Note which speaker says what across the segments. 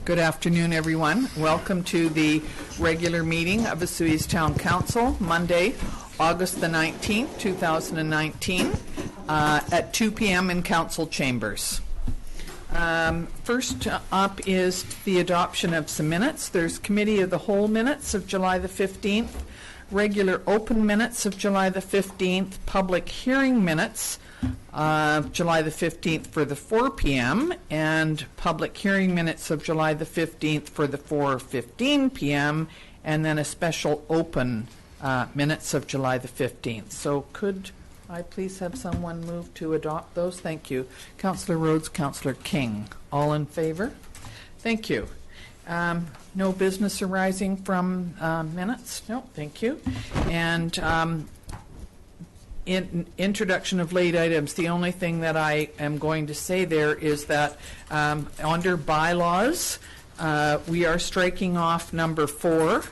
Speaker 1: Good afternoon, everyone. Welcome to the regular meeting of Vesuvius Town Council, Monday, August the 19th, 2019, at 2 p.m. in Council Chambers. First up is the adoption of some minutes. There's Committee of the Whole minutes of July the 15th, regular open minutes of July the 15th, public hearing minutes July the 15th for the 4 p.m. and public hearing minutes of July the 15th for the 4:15 p.m. and then a special open minutes of July the 15th. So could I please have someone move to adopt those? Thank you. Councillor Rhodes, Councillor King. All in favor? Thank you. No business arising from minutes? No, thank you. And introduction of late items, the only thing that I am going to say there is that under bylaws, we are striking off number 4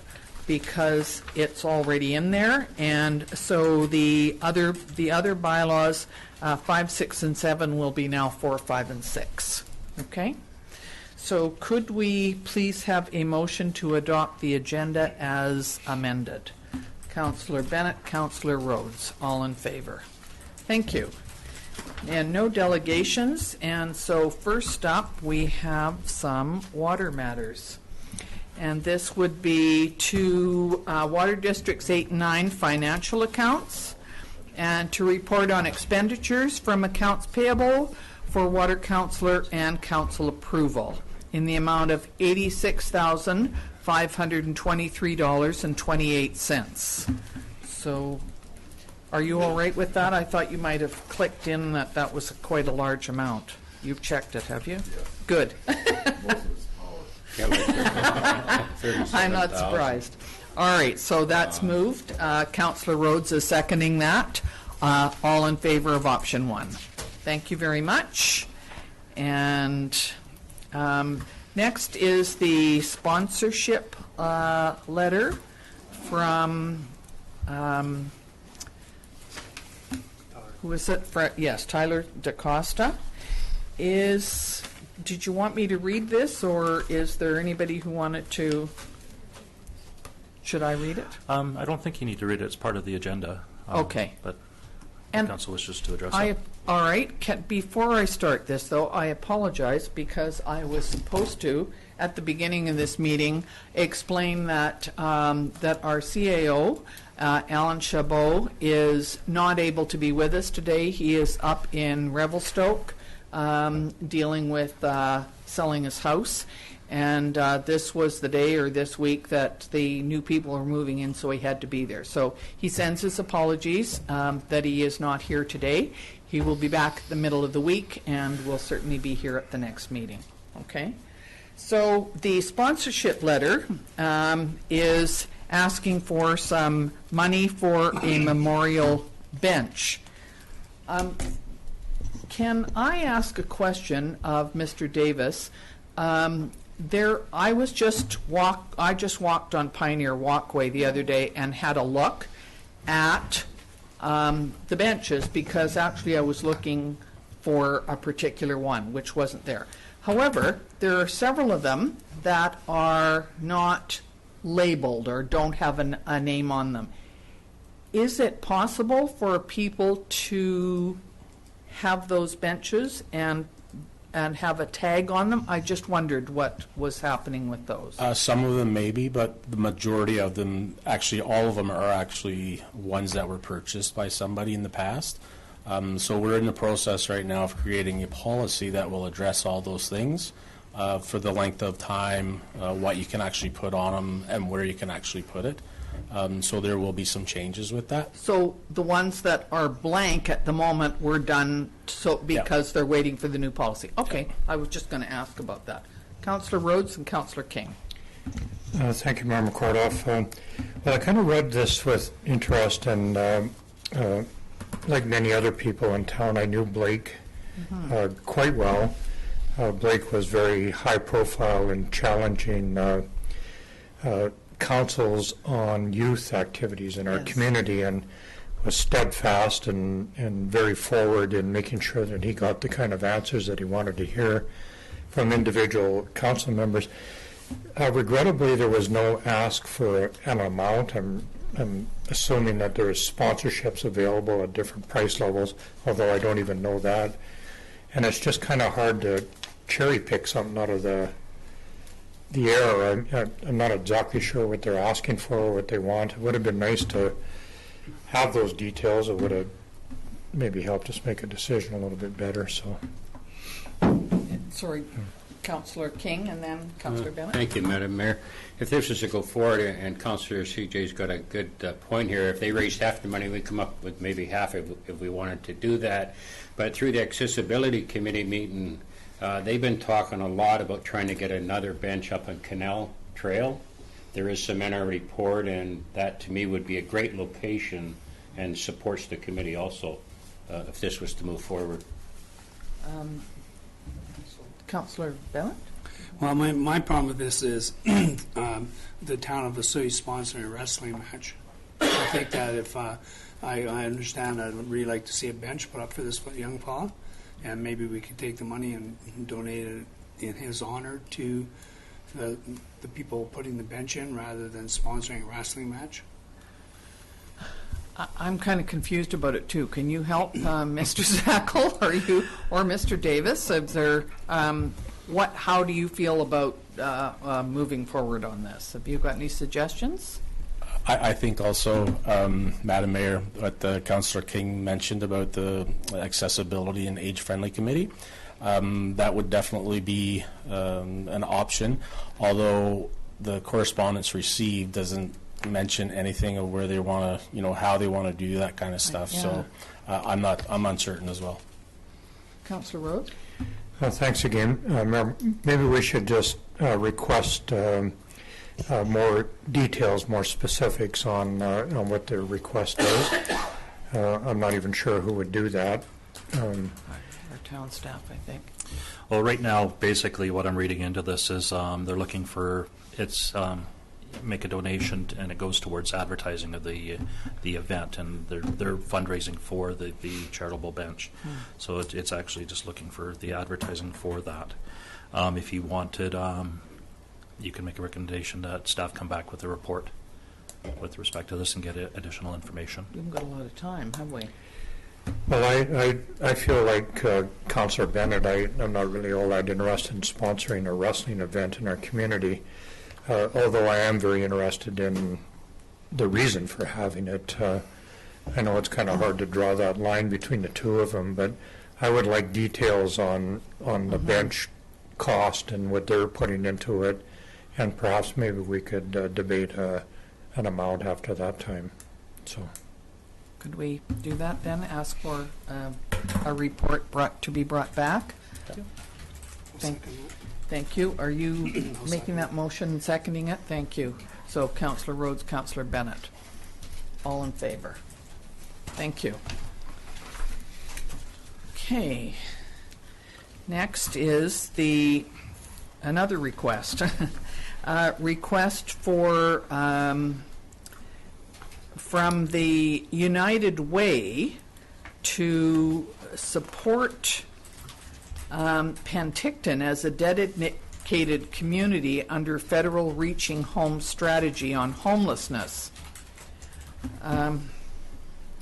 Speaker 1: because it's already in there, and so the other bylaws 5, 6, and 7 will be now 4, 5, and 6. Okay? So could we please have a motion to adopt the agenda as amended? Councillor Bennett, Councillor Rhodes, all in favor. Thank you. And no delegations, and so first up we have some water matters. And this would be to Water Districts 8 and 9 financial accounts, and to report on expenditures from accounts payable for water councillor and council approval in the amount of $86,523.28. So are you all right with that? I thought you might have clicked in that was quite a large amount. You've checked it, have you? Yeah. Good. I'm not surprised. All right, so that's moved. Councillor Rhodes is seconding that. All in favor of option 1. Thank you very much. And next is the sponsorship letter from, who is it? Yes, Tyler DaCosta. Did you want me to read this, or is there anybody who wanted to? Should I read it?
Speaker 2: I don't think you need to read it. It's part of the agenda.
Speaker 1: Okay.
Speaker 2: But the council wishes to address it.
Speaker 1: All right. Before I start this, though, I apologize because I was supposed to, at the beginning of this meeting, explain that that our CAO, Alan Chabot, is not able to be with us today. He is up in Revelstoke dealing with selling his house. And this was the day, or this week, that the new people are moving in, so he had to be there. So he sends his apologies that he is not here today. He will be back the middle of the week and will certainly be here at the next meeting. Okay? So the sponsorship letter is asking for some money for a memorial bench. Can I ask a question of Mr. Davis? I just walked on Pioneer Walkway the other day and had a look at the benches, because actually I was looking for a particular one which wasn't there. However, there are several of them that are not labeled or don't have a name on them. Is it possible for people to have those benches and have a tag on them? I just wondered what was happening with those.
Speaker 3: Some of them maybe, but the majority of them, actually all of them, are actually ones that were purchased by somebody in the past. So we're in the process right now of creating a policy that will address all those things for the length of time, what you can actually put on them, and where you can actually put it. So there will be some changes with that.
Speaker 1: So the ones that are blank at the moment were done because they're waiting for the new policy. Okay, I was just going to ask about that. Councillor Rhodes and Councillor King.
Speaker 4: Thank you, Mayor McCordoff. Well, I kind of read this with interest, and like many other people in town, I knew Blake quite well. Blake was very high profile in challenging councils on youth activities in our community, and was steadfast and very forward in making sure that he got the kind of answers that he wanted to hear from individual council members. Regrettably, there was no ask for an amount. I'm assuming that there is sponsorships available at different price levels, although I don't even know that. And it's just kind of hard to cherry pick something out of the air. I'm not exactly sure what they're asking for or what they want. It would have been nice to have those details. It would have maybe helped us make a decision a little bit better. So,
Speaker 1: Sorry, Councillor King and then Councillor Bennett.
Speaker 5: Thank you, Madam Mayor. If this is to go forward, and Councillor CJ's got a good point here, if they raised half the money, we'd come up with maybe half if we wanted to do that. But through the Accessibility Committee meeting, they've been talking a lot about trying to get another bench up on Canal Trail. There is cement already poured, and that to me would be a great location and supports the committee also if this was to move forward.
Speaker 1: Councillor Bennett?
Speaker 6: Well, my problem with this is the town of Vesuy sponsoring a wrestling match. I think that if I understand, I'd really like to see a bench put up for this young fellow, and maybe we could take the money and donate it in his honor to the people putting the bench in rather than sponsoring a wrestling match.
Speaker 1: I'm kind of confused about it too. Can you help, Mr. Zackel, or Mr. Davis? Is there, how do you feel about moving forward on this? Have you got any suggestions?
Speaker 3: I think also, Madam Mayor, what Councillor King mentioned about the accessibility and age-friendly committee, that would definitely be an option, although the correspondence received doesn't mention anything of where they want to, how they want to do that kind of stuff. Yeah. So I'm uncertain as well.
Speaker 1: Councillor Rhodes?
Speaker 4: Thanks again. Maybe we should just request more details, more specifics on what their request is. I'm not even sure who would do that.
Speaker 1: Our town staff, I think.
Speaker 2: Well, right now, basically what I'm reading into this is they're looking for, make a donation and it goes towards advertising of the event, and they're fundraising for the charitable bench. So it's actually just looking for the advertising for that. If you wanted, you can make a recommendation that staff come back with a report with respect to this and get additional information.
Speaker 1: We haven't got a lot of time, have we?
Speaker 4: Well, I feel like Councillor Bennett, I'm not really all that interested in sponsoring a wrestling event in our community. Although I am very interested in the reason for having it. I know it's kind of hard to draw that line between the two of them, but I would like details on the bench cost and what they're putting into it, and perhaps maybe we could debate an amount after that time. So,
Speaker 1: could we do that then? Ask for a report to be brought back?
Speaker 6: Yeah.
Speaker 1: Thank you. Are you making that motion and seconding it? Thank you. So Councillor Rhodes, Councillor Bennett. All in favor? Thank you. Okay. Next is another request. Request for from the United Way to support Penticton as a dedicated community under federal Reaching Home strategy on homelessness. I'm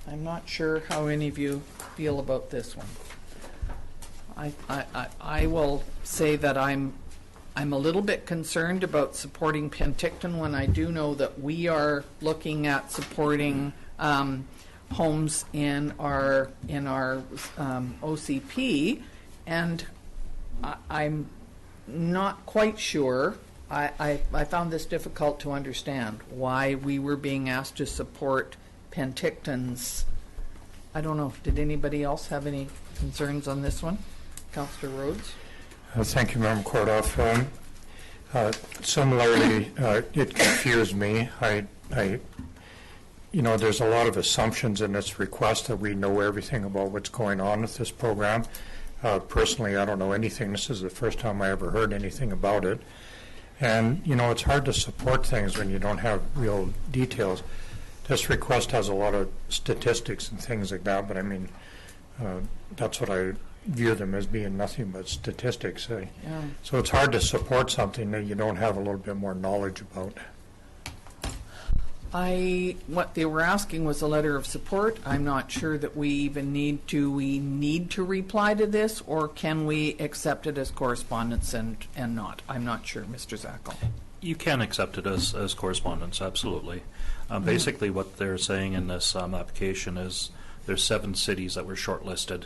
Speaker 1: not sure how any of you feel about this one. I will say that I'm a little bit concerned about supporting Penticton when I do know that we are looking at supporting homes in our OCP. And I'm not quite sure. I found this difficult to understand, why we were being asked to support Penticton's. I don't know. Did anybody else have any concerns on this one? Councillor Rhodes?
Speaker 4: Thank you, Member Kordoff. Similarly, it confused me. There's a lot of assumptions in this request that we know everything about what's going on with this program. Personally, I don't know anything. This is the first time I ever heard anything about it. And, it's hard to support things when you don't have real details. This request has a lot of statistics and things like that, but I mean, that's what I view them as being nothing but statistics.
Speaker 1: Yeah.
Speaker 4: So it's hard to support something that you don't have a little bit more knowledge about.
Speaker 1: What they were asking was a letter of support. I'm not sure that we even need to reply to this, or can we accept it as correspondence and not? I'm not sure, Mr. Zackel.
Speaker 2: You can accept it as correspondence, absolutely. Basically, what they're saying in this application is there's 7 cities that were shortlisted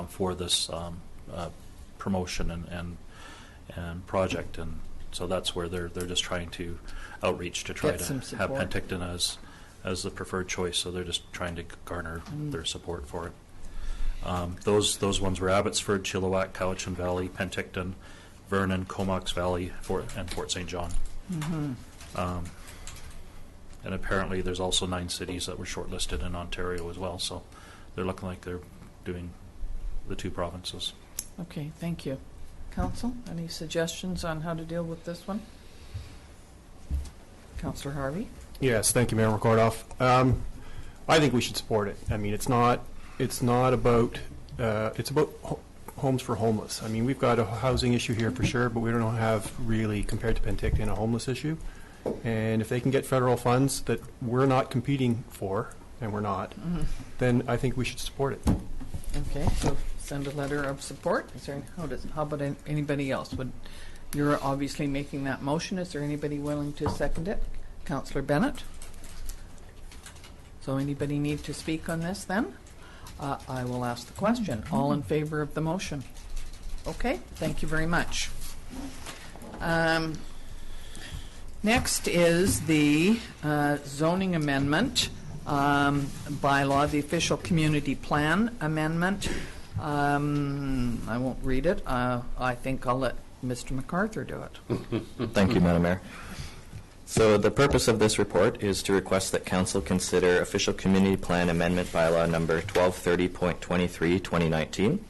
Speaker 2: for this promotion and project, and so that's where they're just trying to outreach to try
Speaker 1: Get
Speaker 2: to
Speaker 1: some
Speaker 2: have
Speaker 1: support.
Speaker 2: Penticton as the preferred choice. So they're just trying to garner their support for it. Those ones were Abbotsford, Chilliwack, Cowichan Valley, Penticton, Vernon, Comox Valley, and Fort St. John. And apparently there's also 9 cities that were shortlisted in Ontario as well. So they're looking like they're doing the 2 provinces.
Speaker 1: Okay, thank you. Council, any suggestions on how to deal with this one? Councillor Harvey?
Speaker 7: Yes, thank you, Mayor McCordoff. I think we should support it. I mean, it's not about, it's about homes for homeless. I mean, we've got a housing issue here for sure, but we don't have really, compared to Penticton, a homeless issue. And if they can get federal funds that we're not competing for, and we're not, then I think we should support it.
Speaker 1: Okay, so send a letter of support. Is there, how about anybody else? You're obviously making that motion. Is there anybody willing to second it? Councillor Bennett? So anybody need to speak on this then? I will ask the question. All in favor of the motion? Okay, thank you very much. Next is the zoning amendment bylaw, the official community plan amendment. I won't read it. I think I'll let Mr. MacArthur do it.
Speaker 8: Thank you, Madam Mayor. So the purpose of this report is to request that Council consider official community plan amendment bylaw number 1230.23 2019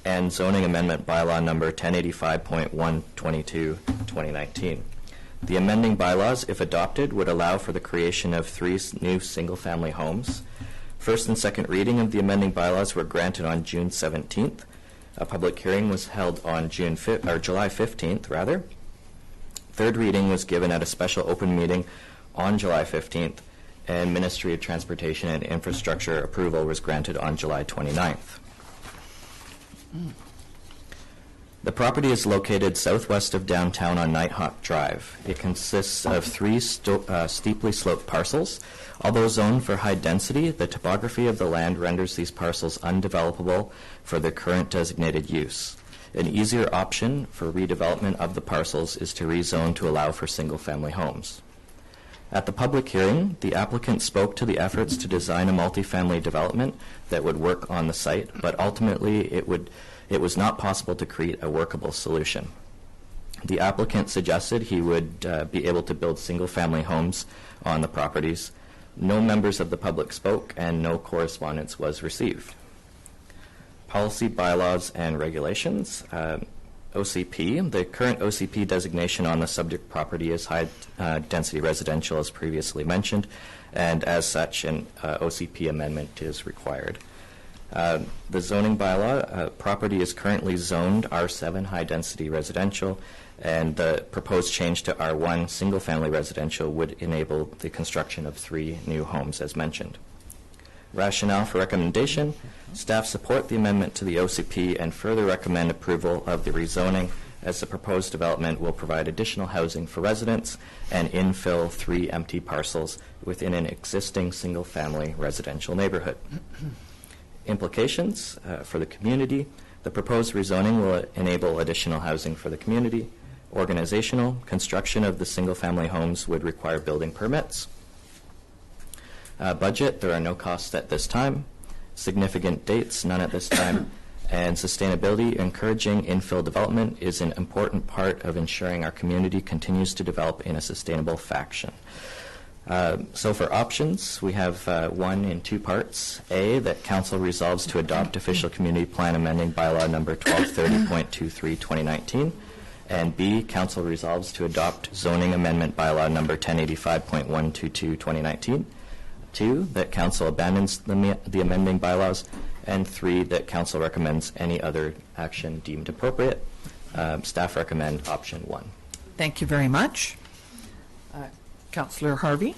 Speaker 8: and zoning amendment bylaw number 1085.122 2019. The amending bylaws, if adopted, would allow for the creation of 3 new single-family homes. First and second reading of the amending bylaws were granted on June 17th. A public hearing was held on July 15th, Third reading was given at a special open meeting on July 15th, and Ministry of Transportation and Infrastructure approval was granted on July 29th. The property is located southwest of downtown on Nighthawk Drive. It consists of 3 steeply sloped parcels. Although zoned for high density, the topography of the land renders these parcels undevelopable for their current designated use. An easier option for redevelopment of the parcels is to rezone to allow for single-family homes. At the public hearing, the applicant spoke to the efforts to design a multifamily development that would work on the site, but ultimately it was not possible to create a workable solution. The applicant suggested he would be able to build single-family homes on the properties. No members of the public spoke, and no correspondence was received. Policy, bylaws, and regulations. OCP. The current OCP designation on the subject property is high-density residential, as previously mentioned, and as such, an OCP amendment is required. The zoning bylaw, property is currently zoned R7 high-density residential, and the proposed change to R1 single-family residential would enable the construction of 3 new homes, as mentioned. Rationale for recommendation: staff support the amendment to the OCP and further recommend approval of the rezoning, as the proposed development will provide additional housing for residents and infill 3 empty parcels within an existing single-family residential neighborhood. Implications for the community: the proposed rezoning will enable additional housing for the community. Organizational: construction of the single-family homes would require building permits. Budget: there are no costs at this time. Significant dates: none at this time. And sustainability: encouraging infill development is an important part of ensuring our community continues to develop in a sustainable fashion. So for options, we have 1 in 2 parts. A, that Council resolves to adopt official community plan amending bylaw number 1230.23 2019. And B, Council resolves to adopt zoning amendment bylaw number 1085.122 2019. 2, that Council abandons the amending bylaws. And 3, that council recommends any other action deemed appropriate. Staff recommend option 1.
Speaker 1: Thank you very much. Councillor Harvey?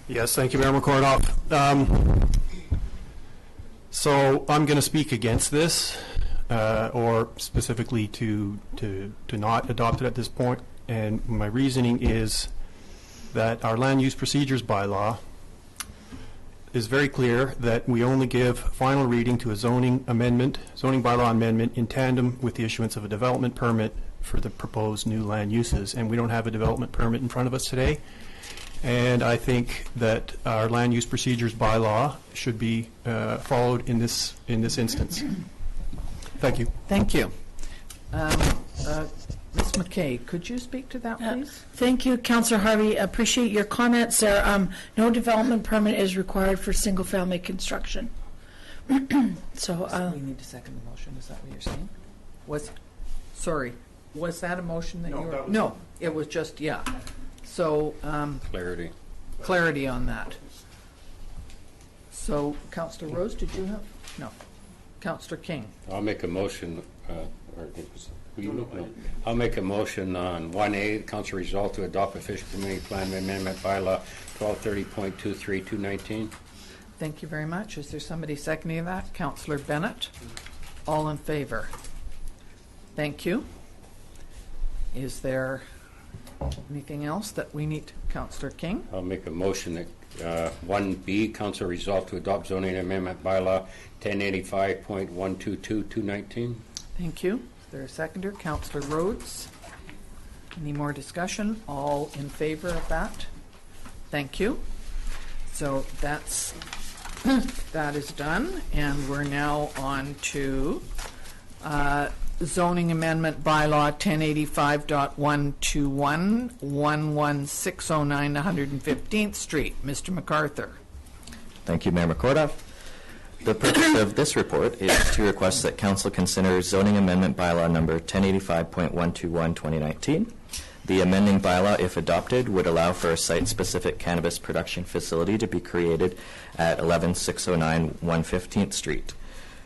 Speaker 7: Yes, thank you, Mayor McCordoff. So I'm going to speak against this, or specifically to not adopt it at this point. And my reasoning is that our land use procedures bylaw is very clear that we only give final reading to a zoning bylaw amendment in tandem with the issuance of a development permit for the proposed new land uses. And we don't have a development permit in front of us today. And I think that our land use procedures bylaw should be followed in this instance. Thank you.
Speaker 1: Thank you. Ms. McKay, could you speak to that, please?
Speaker 9: Thank you, Councillor Harvey. Appreciate your comments there. No development permit is required for single-family construction. So
Speaker 1: we need to second the motion. Is that what you're saying? Sorry, was that a motion that you were? No, it was just, yeah. So clarity on that. So, Councillor Rose, did you have? No. Councillor King.
Speaker 5: I'll make a motion, I'll make a motion on 1A, council resolve to adopt official community plan amendment bylaw 1230.23.219.
Speaker 1: Thank you very much. Is there somebody seconding that? Councillor Bennett. All in favor? Thank you. Is there anything else that we need? Councillor King?
Speaker 5: I'll make a motion that 1B, council resolve to adopt zoning amendment bylaw 1085.122.219.
Speaker 1: Thank you. Is there a seconder? Councillor Rhodes. Any more discussion? All in favor of that? Thank you. So that is done, and we're now on to zoning amendment bylaw 1085.121, 11609 115th Street. Mr. MacArthur.
Speaker 8: Thank you, Mayor McCordoff. The purpose of this report is to request that Council consider zoning amendment bylaw number 1085.121-2019. The amending bylaw, if adopted, would allow for a site-specific cannabis production facility to be created at 11609 115th Street.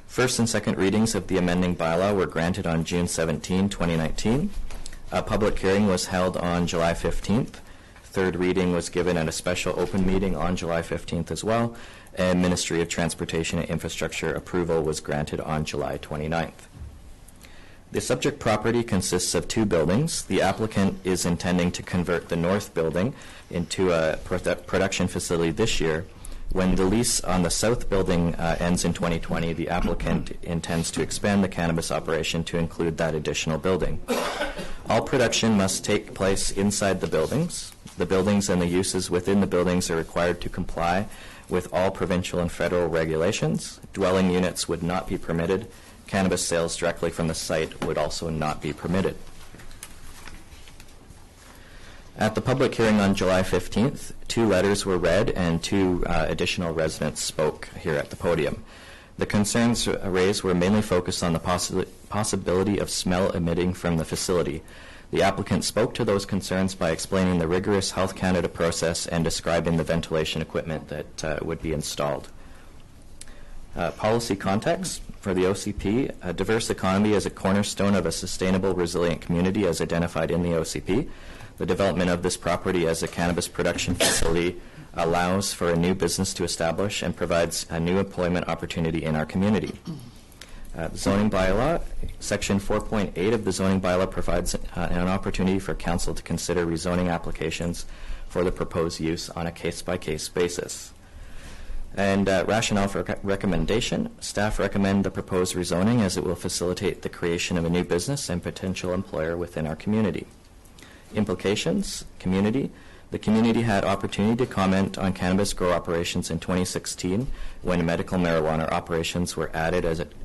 Speaker 8: First and second readings of the amending bylaw were granted on June 17, 2019. A public hearing was held on July 15th. Third reading was given at a special open meeting on July 15th as well, and Ministry of Transportation and Infrastructure approval was granted on July 29th. The subject property consists of 2 buildings. The applicant is intending to convert the north building into a production facility this year. When the lease on the south building ends in 2020, the applicant intends to expand the cannabis operation to include that additional building. All production must take place inside the buildings. The buildings and the uses within the buildings are required to comply with all provincial and federal regulations. Dwelling units would not be permitted. Cannabis sales directly from the site would also not be permitted. At the public hearing on July 15th, 2 letters were read and 2 additional residents spoke here at the podium. The concerns raised were mainly focused on the possibility of smell emitting from the facility. The applicant spoke to those concerns by explaining the rigorous Health Canada process and describing the ventilation equipment that would be installed. Policy context for the OCP. A diverse economy is a cornerstone of a sustainable, resilient community as identified in the OCP. The development of this property as a cannabis production facility allows for a new business to establish and provides a new employment opportunity in our community. The zoning bylaw, Section 4.8 of the zoning bylaw provides an opportunity for council to consider rezoning applications for the proposed use on a case-by-case basis. And rationale for recommendation, staff recommend the proposed rezoning as it will facilitate the creation of a new business and potential employer within our community. Implications, community. The community had opportunity to comment on cannabis grow operations in 2016 when medical marijuana operations were added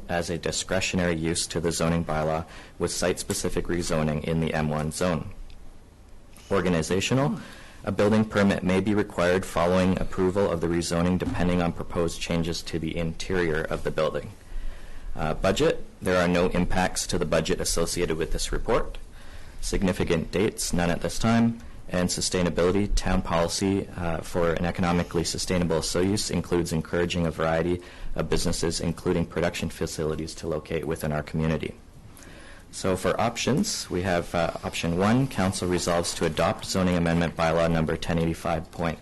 Speaker 8: as a discretionary use to the zoning bylaw with site-specific rezoning in the M1 zone. Organizational. A building permit may be required following approval of the rezoning depending on proposed changes to the interior of the building. Budget. There are no impacts to the budget associated with this report. Significant dates, none at this time. and sustainability, town policy for an economically sustainable soil use includes encouraging a variety of businesses, including production facilities, to locate within our community. So for options, we have option 1, council resolves to adopt zoning amendment bylaw number 1085.121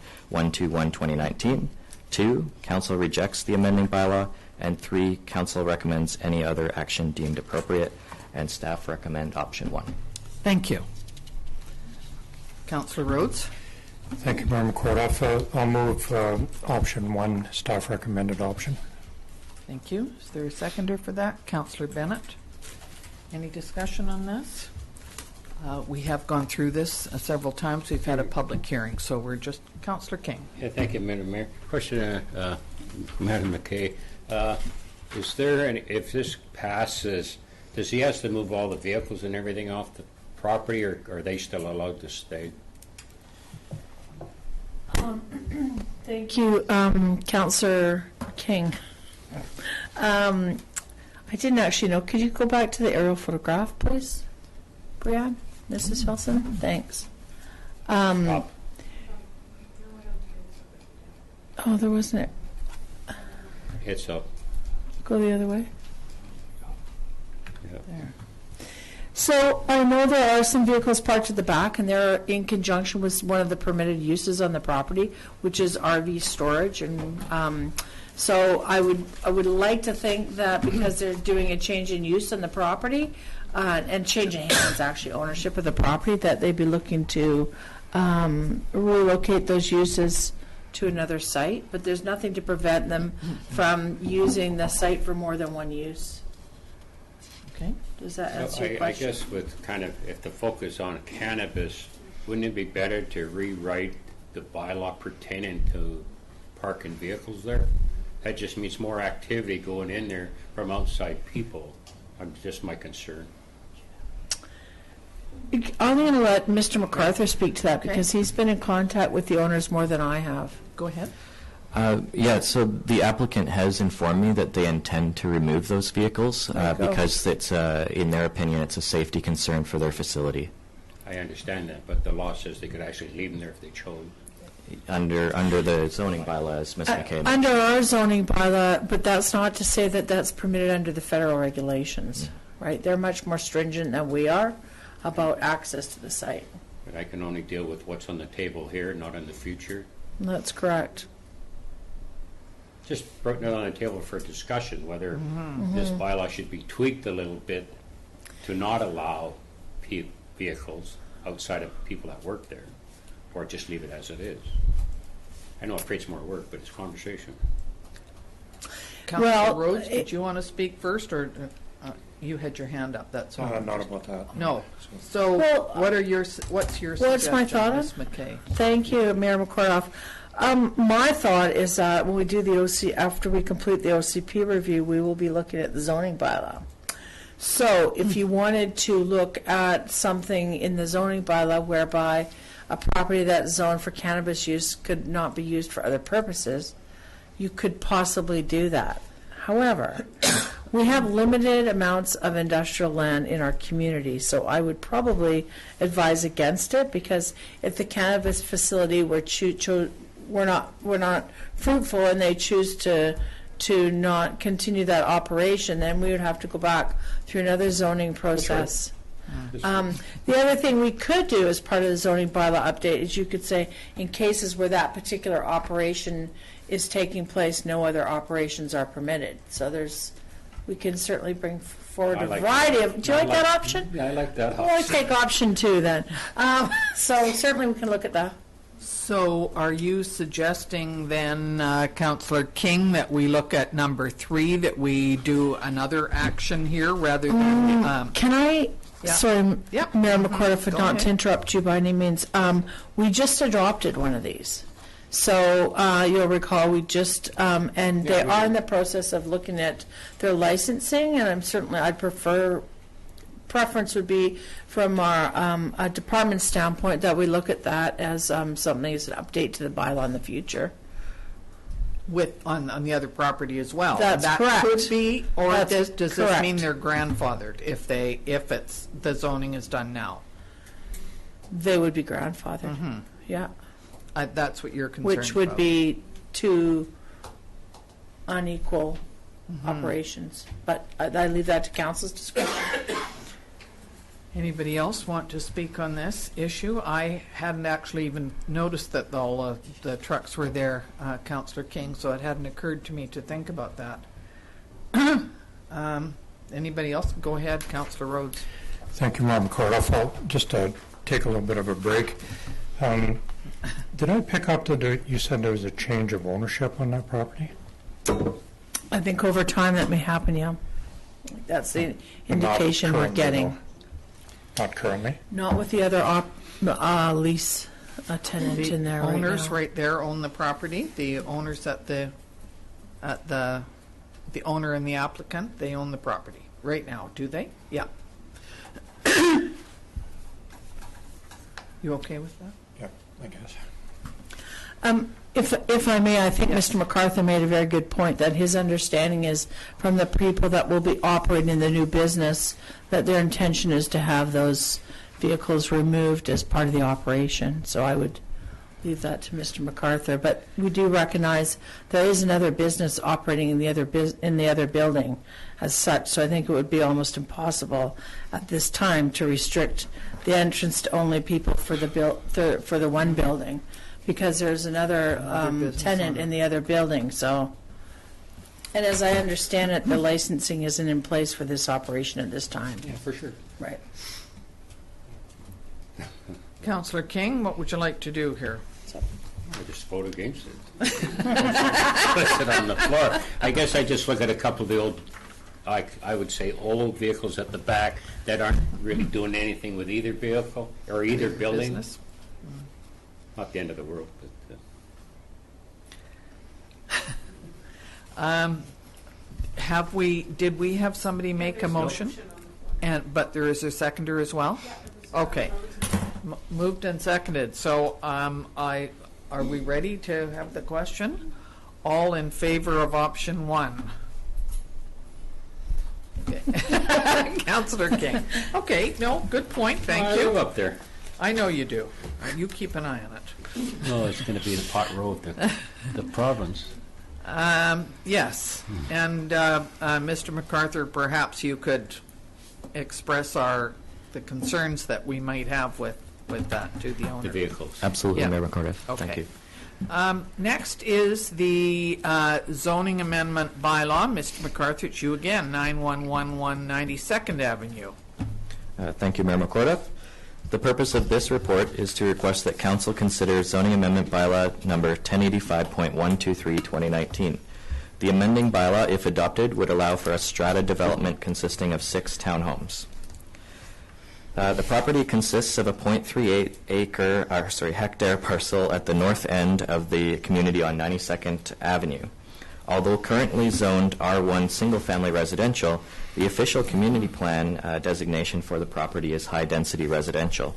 Speaker 8: 2019. 2, council rejects the amending bylaw. And 3, council recommends any other action deemed appropriate, and staff recommend option 1.
Speaker 1: Thank you. Councillor Rhodes?
Speaker 4: Thank you, Member Kordoff. I'll move option 1, staff recommended option.
Speaker 1: Thank you. Is there a seconder for that? Councillor Bennett? Any discussion on this? We have gone through this several times. We've had a public hearing, so we're just, Councillor King.
Speaker 5: Yeah, thank you, Madam Mayor. Question, Madam McKay. Is there any, if this passes, does he have to move all the vehicles and everything off the property, or are they still allowed to stay?
Speaker 9: Thank you, Councillor King. I didn't actually know. Could you go back to the aerial photograph, please, Brianne? Mrs. Felsen? Thanks. Oh, there wasn't it.
Speaker 5: It's up.
Speaker 9: Go the other way.
Speaker 5: Yeah.
Speaker 9: There. So I know there are some vehicles parked at the back, and they're in conjunction with one of the permitted uses on the property, which is RV storage. And so I would like to think that because they're doing a change in use on the property, and change in hands, actually, ownership of the property, that they'd be looking to relocate those uses to another site. But there's nothing to prevent them from using the site for more than one use. Okay, does that answer your
Speaker 5: I
Speaker 9: question?
Speaker 5: guess with kind of, if the focus on cannabis, wouldn't it be better to rewrite the bylaw pertaining to parking vehicles there? That just means more activity going in there from outside people. Just my concern.
Speaker 9: I'm going to let Mr. MacArthur speak to that, because he's been in contact with the owners more than I have.
Speaker 1: Go ahead.
Speaker 8: Yeah, so the applicant has informed me that they intend to remove those vehicles because it's, in their opinion, it's a safety concern for their facility.
Speaker 5: I understand that, but the law says they could actually leave them there if they chose.
Speaker 8: Under the zoning bylaws, Ms. McKay.
Speaker 9: Under our zoning bylaw, but that's not to say that that's permitted under the federal regulations, right? They're much more stringent than we are about access to the site.
Speaker 5: But I can only deal with what's on the table here, not in the future.
Speaker 9: That's correct.
Speaker 5: Just putting it on the table for discussion, whether this bylaw should be tweaked a little bit to not allow vehicles outside of people that work there, or just leave it as it is. I know it creates more work, but it's conversation.
Speaker 1: Councillor Rhodes, did you want to speak first, or you had your hand up? That's all.
Speaker 4: Not about that.
Speaker 1: No. So,
Speaker 9: Well,
Speaker 1: what's your
Speaker 9: what's
Speaker 1: suggestion,
Speaker 9: my thought on?
Speaker 1: Ms. McKay?
Speaker 9: Thank you, Mayor McCordoff. My thought is that when we do the OC, after we complete the OCP review, we will be looking at the zoning bylaw. So if you wanted to look at something in the zoning bylaw whereby a property that's zoned for cannabis use could not be used for other purposes, you could possibly do that. However, we have limited amounts of industrial land in our community, so I would probably advise against it, because if the cannabis facility were not fruitful and they choose to not continue that operation, then we would have to go back through another zoning process. The other thing we could do as part of the zoning bylaw update is you could say, in cases where that particular operation is taking place, no other operations are permitted. So we can certainly bring forward a variety of. Do you like that option?
Speaker 5: Yeah, I like that option.
Speaker 9: Well, I take option 2 then. So certainly we can look at that.
Speaker 1: So are you suggesting then, Councillor King, that we look at number 3, that we do another action here rather than...
Speaker 9: Can I,
Speaker 1: Yeah.
Speaker 9: sorry,
Speaker 1: Yep.
Speaker 9: Mayor McCordoff,
Speaker 1: Go
Speaker 9: not
Speaker 1: ahead.
Speaker 9: to interrupt you by any means. We just adopted one of these. So you'll recall we just, and they are in the process of looking at their licensing, and I'd preference would be from our a department standpoint that we look at that as something as an update to the bylaw in the future.
Speaker 1: on the other property as well.
Speaker 9: That's
Speaker 1: that
Speaker 9: correct.
Speaker 1: Could be, or
Speaker 9: That's
Speaker 1: does this
Speaker 9: correct.
Speaker 1: mean they're grandfathered if it's the zoning is done now?
Speaker 9: They would be grandfathered. Yeah.
Speaker 1: That's what you're concerned
Speaker 9: Which would
Speaker 1: about.
Speaker 9: be two unequal operations. But I leave that to council's discretion.
Speaker 1: Anybody else want to speak on this issue? I hadn't actually even noticed that all the trucks were there, Councillor King, so it hadn't occurred to me to think about that. Anybody else? Go ahead, Councillor Rhodes.
Speaker 4: Thank you, Member Cordoff. I'll just take a little bit of a break. Did I pick up that you said there was a change of ownership on that property?
Speaker 9: I think over time that may happen, yeah. That's the indication we're
Speaker 4: currently,
Speaker 9: getting.
Speaker 4: though. Not currently?
Speaker 9: Not with the other lease tenant in there right now.
Speaker 1: Owners right there own the property. The owners the owner and the applicant, they own the property right now, do they? Yeah. You okay with that?
Speaker 4: Yeah, I guess.
Speaker 9: If I may, I think Mr. MacArthur made a very good point, that his understanding is from the people that will be operating in the new business, that their intention is to have those vehicles removed as part of the operation. So I would leave that to Mr. MacArthur. But we do recognize there is another business operating in the other building as such. So I think it would be almost impossible at this time to restrict the entrance to only people for the one building, because there's another tenant in the other building. So, and as I understand it, the licensing isn't in place for this operation at this time.
Speaker 5: Yeah, for sure.
Speaker 9: Right.
Speaker 1: Councillor King, what would you like to do here?
Speaker 5: I just vote against it. Puts it on the floor. I guess I just look at a couple of the old, I would say, old vehicles at the back that aren't really doing anything with either vehicle or either building.
Speaker 1: Business.
Speaker 5: Not the end of the world, but
Speaker 1: Did we have somebody make a motion? But there is a seconder as well? Okay. Moved and seconded. So are we ready to have the question? All in favor of option 1? Okay. Councillor King. Okay, no, good point, thank
Speaker 5: I
Speaker 1: you.
Speaker 5: live up there.
Speaker 1: I know you do. You keep an eye on it.
Speaker 5: No, it's going to be the pot road, the province.
Speaker 1: Yes, and Mr. MacArthur, perhaps you could express the concerns that we might have with that to the owner.
Speaker 5: The vehicles.
Speaker 8: Absolutely,
Speaker 1: Yeah.
Speaker 8: Mayor McCordiff.
Speaker 1: Okay.
Speaker 8: Thank you.
Speaker 1: Next is the zoning amendment bylaw. Mr. MacArthur, it's you again, 9111 92nd Avenue.
Speaker 8: Thank you, Mayor McCordiff. The purpose of this report is to request that Council consider zoning amendment bylaw number 1085.123 2019. The amending bylaw, if adopted, would allow for a strata development consisting of 6 townhomes. The property consists of a 0.38 hectare parcel at the north end of the community on 92nd Avenue. Although currently zoned R1 single-family residential, the official community plan designation for the property is high-density residential.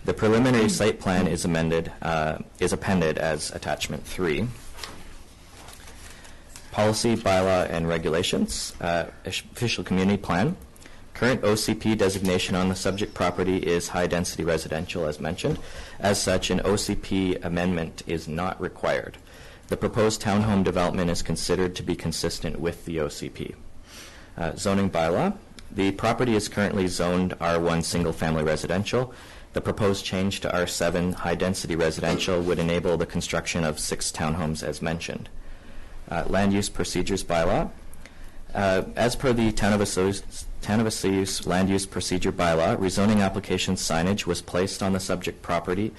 Speaker 8: The preliminary site plan is appended as attachment 3. Policy, bylaw, and regulations. Official community plan. Current OCP designation on the subject property is high-density residential, as mentioned. As such, an OCP amendment is not required. The proposed townhome development is considered to be consistent with the OCP. Zoning bylaw. The property is currently zoned R1 single-family residential. The proposed change to R7 high-density residential would enable the construction of 6 townhomes, as mentioned. Land use procedures bylaw. As per the Town of Osoyoos Land Use Procedure Bylaw, rezoning application signage was placed on the subject property,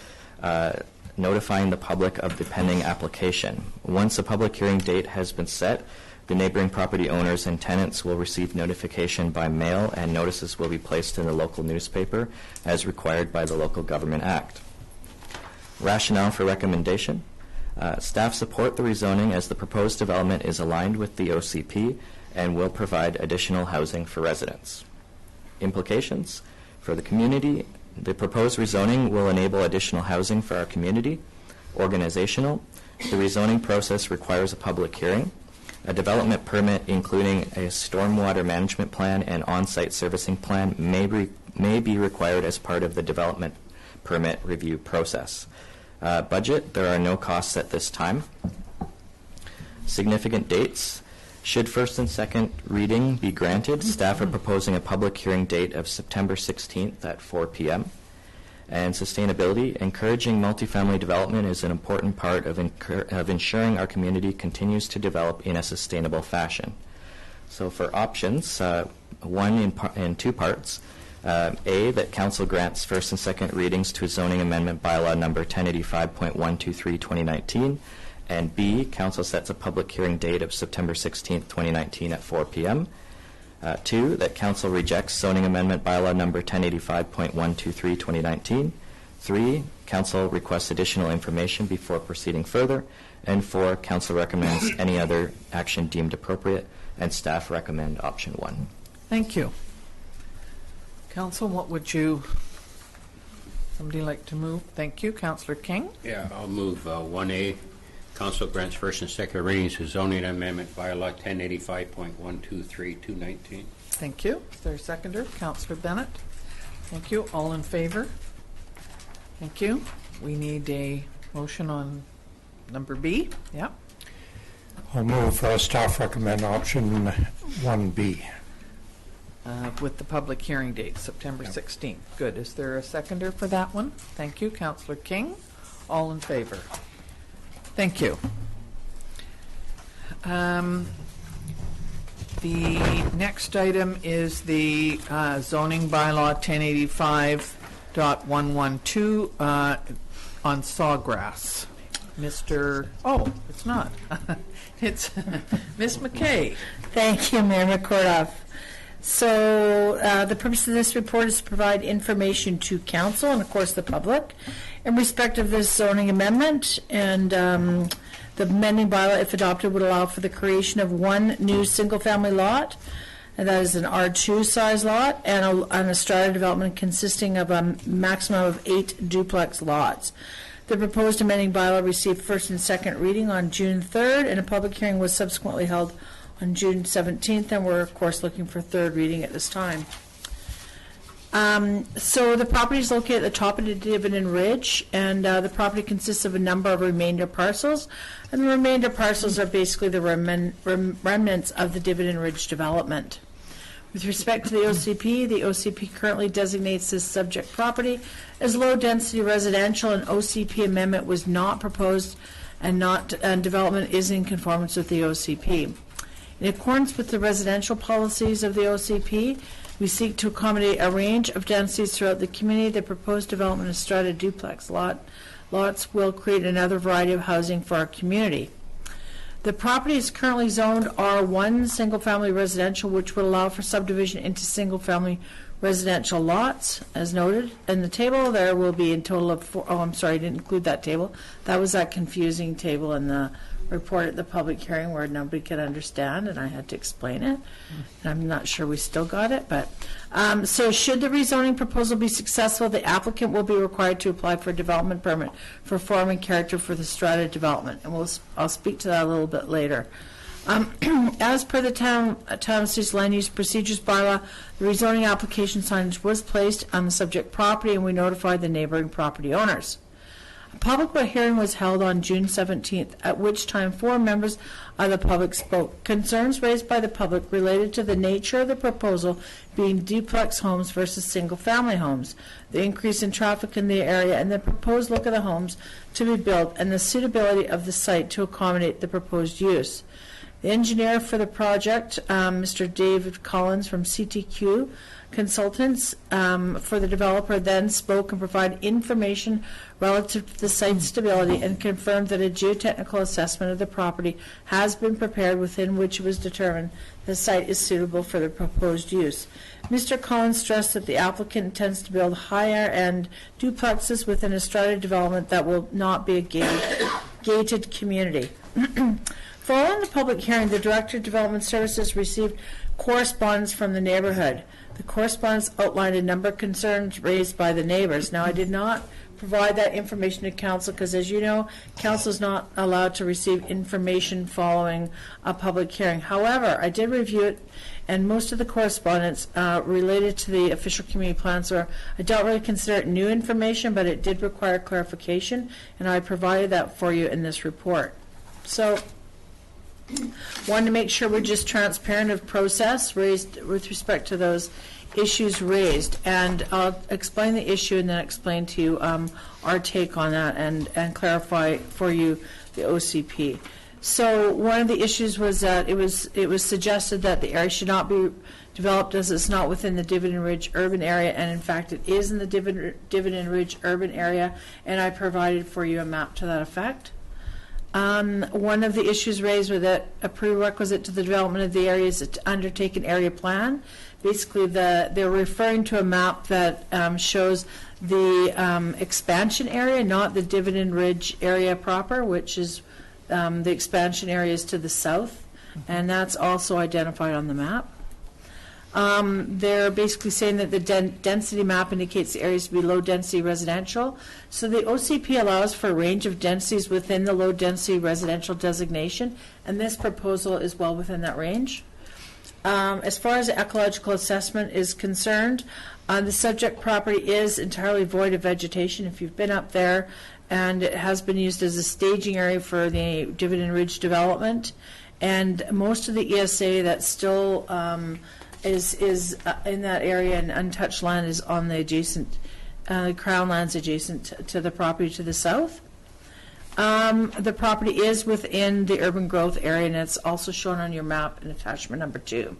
Speaker 8: notifying the public of the pending application. Once a public hearing date has been set, the neighboring property owners and tenants will receive notification by mail, and notices will be placed in the local newspaper as required by the Local Government Act. Rationale for recommendation. Staff support the rezoning as the proposed development is aligned with the OCP and will provide additional housing for residents. Implications. For the community, the proposed rezoning will enable additional housing for our community. Organizational. The rezoning process requires a public hearing. A development permit, including a stormwater management plan and on-site servicing plan, may be required as part of the development permit review process. Budget, there are no costs at this time. Significant dates. Should first and second reading be granted, staff are proposing a public hearing date of September 16th at 4 p.m. And sustainability, encouraging multifamily development is an important part of ensuring our community continues to develop in a sustainable fashion. So for options, one in two parts. A, that council grants first and second readings to zoning amendment bylaw number 1085.123 2019, and B, council sets a public hearing date of September 16th, 2019 at 4 p.m. 2, that council rejects zoning amendment bylaw number 1085.123 2019. 3, council requests additional information before proceeding further. And 4, council recommends any other action deemed appropriate, and staff recommend option 1.
Speaker 1: Thank you. Council, what would somebody like to move? Thank you. Councillor King?
Speaker 5: Yeah, I'll move 1A. Council grants first and second readings to zoning amendment bylaw 1085.123 219.
Speaker 1: Thank you. Is there a seconder? Councillor Bennett? Thank you. All in favor? Thank you. We need a motion on number B. Yeah.
Speaker 4: I'll move staff recommend option 1B.
Speaker 1: With the public hearing date, September 16th. Good. Is there a seconder for that one? Thank you. Councillor King? All in favor? Thank you. The next item is the zoning bylaw 1085.112 on sawgrass. Oh, it's not. It's Ms. McKay.
Speaker 9: Thank you, Mayor McCordoff. So the purpose of this report is to provide information to council and, of course, the public in respect of this zoning amendment. And the amending bylaw, if adopted, would allow for the creation of one new single-family lot, and that is an R2 size lot, and a strata development consisting of a maximum of 8 duplex lots. The proposed amending bylaw received first and second reading on June 3rd, and a public hearing was subsequently held on June 17th, and we're, of course, looking for third reading at this time. So the property is located at the top of the Dividend Ridge, and the property consists of a number of remainder parcels, and the remainder parcels are basically the remnants of the Dividend Ridge development. With respect to the OCP currently designates this subject property as low-density residential. An OCP amendment was not proposed, and development is in conformance with the OCP. In accordance with the residential policies of the OCP, we seek to accommodate a range of densities throughout the community. The proposed development of strata duplex lots will create another variety of housing for our community. The property is currently zoned R1 single-family residential, which would allow for subdivision into single-family residential lots. As noted in the table, there will be a total of 4. Oh, I'm sorry, I didn't include that table. That was that confusing table in the report at the public hearing where nobody could understand, and I had to explain it. And I'm not sure we still got it, but so should the rezoning proposal be successful, the applicant will be required to apply for a development permit for form and character for the strata development, and I'll speak to that a little bit later. As per the town of City's land use procedures bylaw, the rezoning application signage was placed on the subject property, and we notified the neighboring property owners. A public hearing was held on June 17th, at which time 4 members of the public spoke. Concerns raised by the public related to the nature of the proposal being duplex homes versus single-family homes, the increase in traffic in the area, and the proposed look of the homes to be built, and the suitability of the site to accommodate the proposed use. The engineer for the project, Mr. David Collins from CTQ Consultants for the developer, then spoke and provided information relative to the site stability and confirmed that a geotechnical assessment of the property has been prepared within which it was determined the site is suitable for the proposed use. Mr. Collins stressed that the applicant intends to build higher-end duplexes within a strata development that will not be a gated community. Following the public hearing, the Director of Development Services received correspondence from the neighborhood. The correspondence outlined a number of concerns raised by the neighbors. Now, I did not provide that information to council because, as you know, council is not allowed to receive information following a public hearing. However, I did review it, and most of the correspondence related to the official community plan, so I don't really consider it new information, but it did require clarification, and I provided that for you in this report. So, wanted to make sure we're just transparent of process raised with respect to those issues raised, and I'll explain the issue and then explain to you our take on that and clarify for you the OCP. So one of the issues was that it was suggested that the area should not be developed as it's not within the Dividend Ridge urban area, and in fact it is in the Dividend Ridge urban area, and I provided for you a map to that effect. One of the issues raised was that a prerequisite to the development of the area is to undertake an area plan. Basically, they're referring to a map that shows the expansion area, not the Dividend Ridge area proper, which is the expansion areas to the south, and that's also identified on the map. They're basically saying that the density map indicates the areas to be low-density residential. So the OCP allows for a range of densities within the low-density residential designation, and this proposal is well within that range. As far as the ecological assessment is concerned, the subject property is entirely void of vegetation. If you've been up there, and it has been used as a staging area for the Dividend Ridge development, and most of the ESA that still is in that area and untouched land is on the adjacent, crown lands adjacent to the property to the south. The property is within the urban growth area, and it's also shown on your map in attachment number 2.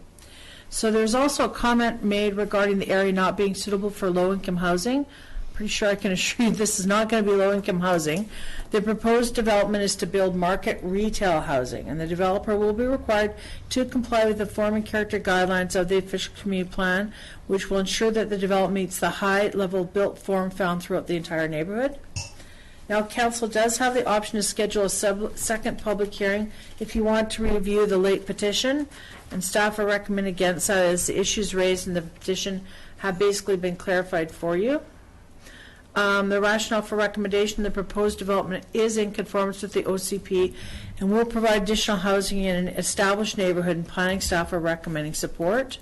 Speaker 9: So there's also a comment made regarding the area not being suitable for low-income housing. Pretty sure I can assure you this is not going to be low-income housing. The proposed development is to build market retail housing, and the developer will be required to comply with the form and character guidelines of the official community plan, which will ensure that the development meets the high-level built form found throughout the entire neighborhood. Now, council does have the option to schedule a second public hearing if you want to review the late petition, and staff are recommending against that as the issues raised in the petition have basically been clarified for you. The rationale for recommendation, the proposed development is in conformance with the OCP and will provide additional housing in an established neighborhood, and planning staff are recommending support.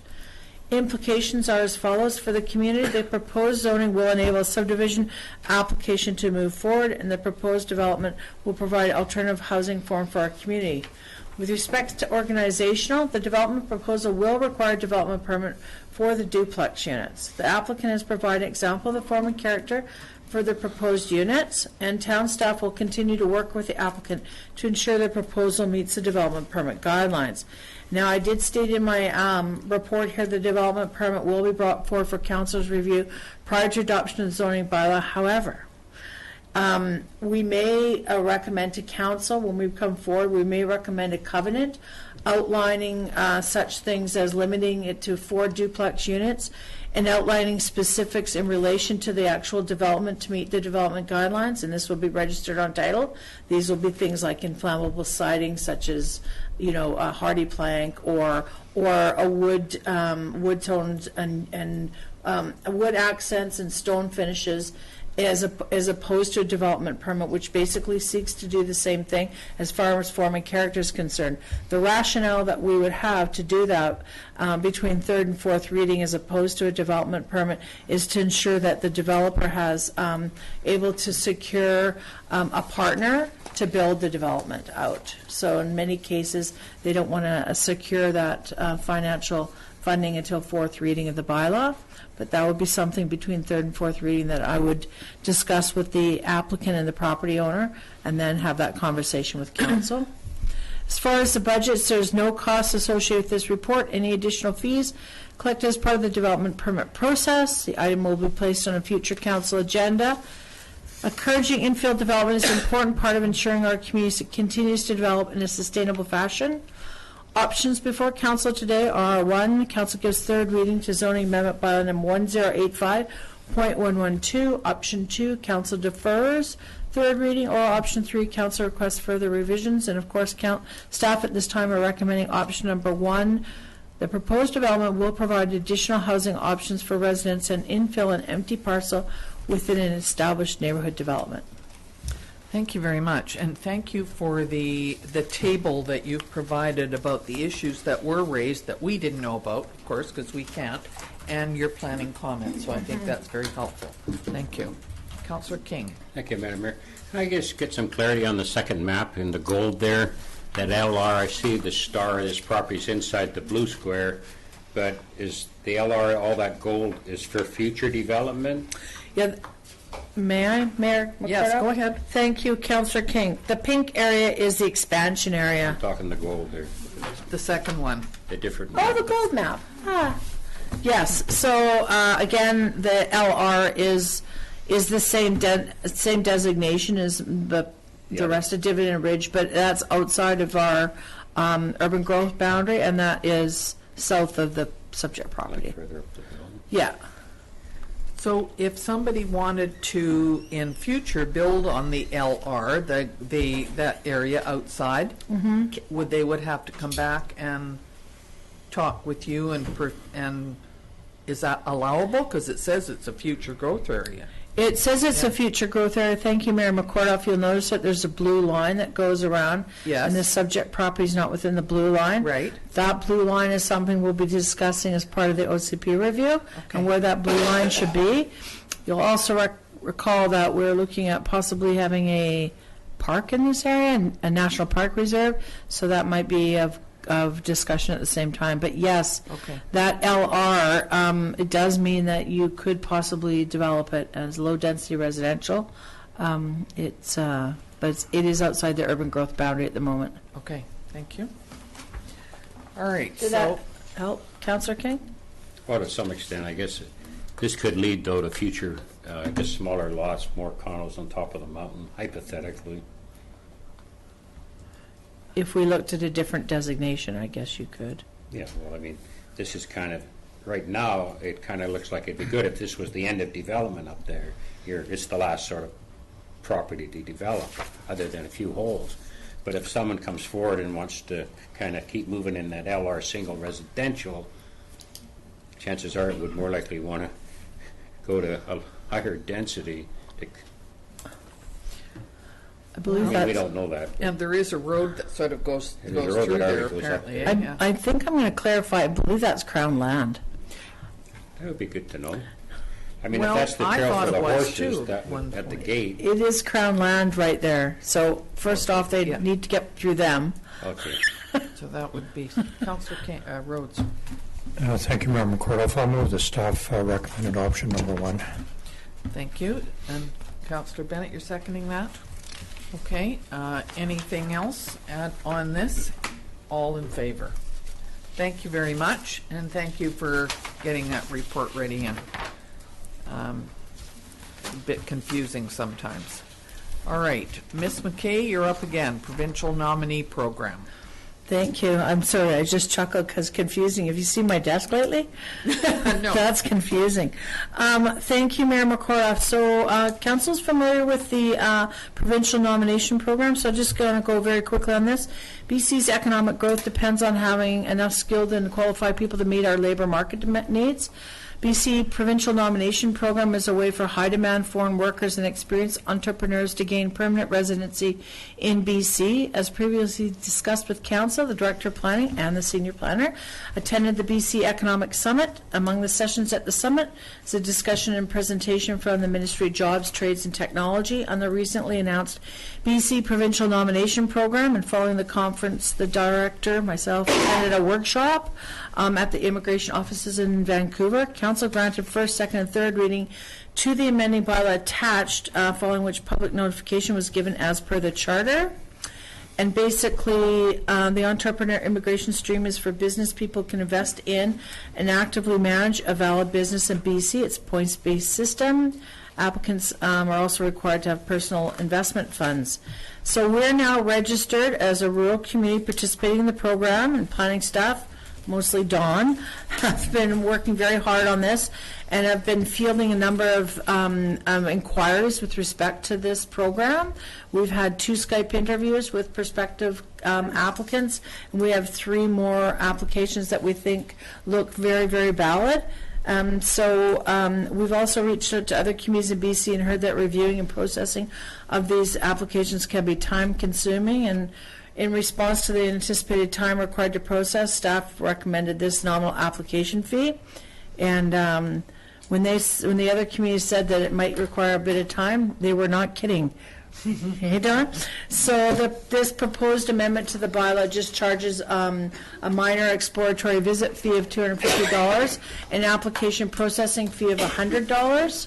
Speaker 9: Implications are as follows. For the community, the proposed zoning will enable a subdivision application to move forward, and the proposed development will provide alternative housing form for our community. With respect to organizational, the development proposal will require a development permit for the duplex units. The applicant has provided an example of the form and character for the proposed units, and town staff will continue to work with the applicant to ensure the proposal meets the development permit guidelines. Now, I did state in my report here the development permit will be brought forward for council's review prior to adoption of the zoning bylaw. However, we may recommend to council, when we come forward, we may recommend a covenant outlining such things as limiting it to 4 duplex units and outlining specifics in relation to the actual development to meet the development guidelines, and this will be registered on title. These will be things like inflammable siding, such as, you know, a hardy plank or a wood tones and wood accents and stone finishes, as opposed to a development permit, which basically seeks to do the same thing as far as form and character is concerned. The rationale that we would have to do that between third and fourth reading as opposed to a development permit is to ensure that the developer has able to secure a partner to build the development out. So in many cases, they don't want to secure that financial funding until fourth reading of the bylaw. But that would be something between third and fourth reading that I would discuss with the applicant and the property owner, and then have that conversation with council. As far as the budgets, there's no costs associated with this report. Any additional fees collected as part of the development permit process. The item will be placed on a future council agenda. Encouraging infill development is an important part of ensuring our community continues to develop in a sustainable fashion. Options before council today are: 1, council gives third reading to zoning amendment bylaw number 1085.112. Option 2, council defers third reading, or option 3, council requests further revisions. And of course, staff at this time are recommending option number 1, The proposed development will provide additional housing options for residents and infill an empty parcel within an established neighborhood development.
Speaker 1: Thank you very much, and thank you for the table that you've provided about the issues that were raised that we didn't know about, of course, because we can't, and your planning comments, so I think that's very helpful. Thank you. Councillor King.
Speaker 5: Thank you, Madam Mayor. Can I just get some clarity on the second map in the gold there? That LR, I see the star of this property is inside the blue square, but is the LR, all that gold is for future development?
Speaker 9: Yeah, may I, Mayor?
Speaker 1: Yes,
Speaker 9: McCarthy?
Speaker 1: go ahead.
Speaker 9: Thank you, Councillor King. The pink area is the expansion area.
Speaker 5: I'm talking the gold there,
Speaker 1: The second one.
Speaker 5: the different.
Speaker 9: Oh, the gold map. Ah. Yes, so again, the LR is the same designation as the rest of Dividend Ridge, but that's outside of our urban growth boundary, and that is south of the subject property.
Speaker 5: Further up the hill.
Speaker 9: Yeah.
Speaker 1: So if somebody wanted to, in future, build on the LR, that area outside, would have to come back and talk with you, and is that allowable? Because it says it's a future growth area.
Speaker 9: It says it's a future growth area. Thank you, Mayor McCordoff. You'll notice that there's a blue line that goes around.
Speaker 1: Yes.
Speaker 9: And the subject property is not within the blue line.
Speaker 1: Right.
Speaker 9: That blue line is something we'll be discussing as part of the OCP review, and where that blue line should be. You'll also recall that we're looking at possibly having a park in this area, a national park reserve, so that might be of discussion at the same time. But yes, that LR, it does mean that you could possibly develop it as low-density residential. But it is outside the urban growth boundary at the moment.
Speaker 1: Okay, thank you. All right,
Speaker 9: Did that help, Councillor King?
Speaker 5: Well, to some extent, I guess this could lead, though, to future, I guess, smaller lots, more condos on top of the mountain, hypothetically.
Speaker 9: If we looked at a different designation, I guess you could.
Speaker 5: Yeah, well, I mean, this is kind of, right now, it kind of looks like it'd be good if this was the end of development up there. It's the last sort of property to develop, other than a few holes. But if someone comes forward and wants to kind of keep moving in that LR single residential, chances are it would more likely want to go to a higher density.
Speaker 9: I believe
Speaker 5: We don't know that.
Speaker 1: And there is a road that sort of goes
Speaker 5: There's a road
Speaker 1: through
Speaker 5: that
Speaker 1: there,
Speaker 5: already goes up
Speaker 1: apparently.
Speaker 5: there.
Speaker 1: Yeah.
Speaker 9: I think I'm going to clarify. I believe that's Crown land.
Speaker 5: That would be good to know. I mean,
Speaker 1: Well,
Speaker 5: if that's the
Speaker 1: I
Speaker 5: trail
Speaker 1: thought
Speaker 5: for the
Speaker 1: it was
Speaker 5: horses
Speaker 1: too,
Speaker 5: that
Speaker 1: one
Speaker 5: at the
Speaker 1: point.
Speaker 5: gate.
Speaker 9: It is Crown land right there. So first off, they
Speaker 1: Yeah.
Speaker 9: need to get through them.
Speaker 5: Okay.
Speaker 1: So that would be Councillor Rhodes.
Speaker 4: Thank you, Mayor McCordoff. I'll move the staff recommended option number 1.
Speaker 1: Thank you. And Councillor Bennett, you're seconding that? Okay. Anything else on this? All in favor? Thank you very much, and thank you for getting that report ready in. A bit confusing sometimes. All right, Ms. McKay, you're up again. Provincial Nominee Program.
Speaker 9: Thank you. I'm sorry, I just chuckled because confusing. Have you seen my desk lately?
Speaker 1: No.
Speaker 9: That's confusing. Thank you, Mayor McCordoff. So council's familiar with the provincial nomination program, so I'm just going to go very quickly on this. BC's economic growth depends on having enough skilled and qualified people to meet our labor market needs. BC Provincial Nomination Program is a way for high-demand foreign workers and experienced entrepreneurs to gain permanent residency in BC. As previously discussed with Council, the Director of Planning and the Senior Planner attended the BC Economic Summit. Among the sessions at the summit is a discussion and presentation from the Ministry of Jobs, Trades and Technology on the recently announced BC Provincial Nomination Program. And following the conference, the Director, myself, attended a workshop at the immigration offices in Vancouver. Council granted first, second, and third reading to the amending bylaw attached, following which public notification was given as per the charter. And basically, the entrepreneur immigration stream is for business people can invest in and actively manage a valid business in BC. It's a points-based system. Applicants are also required to have personal investment funds. So we're now registered as a rural community participating in the program, and planning staff mostly Dawn, have been working very hard on this and have been fielding a number of inquiries with respect to this program. We've had 2 Skype interviews with prospective applicants, and we have 3 more applications that we think look very, very valid. We've also reached out to other communities in BC and heard that reviewing and processing of these applications can be time-consuming, and in response to the anticipated time required to process, staff recommended this nominal application fee. And when the other communities said that it might require a bit of time, they were not kidding. Hey, Don? So this proposed amendment to the bylaw just charges a minor exploratory visit fee of $250, an application processing fee of $100.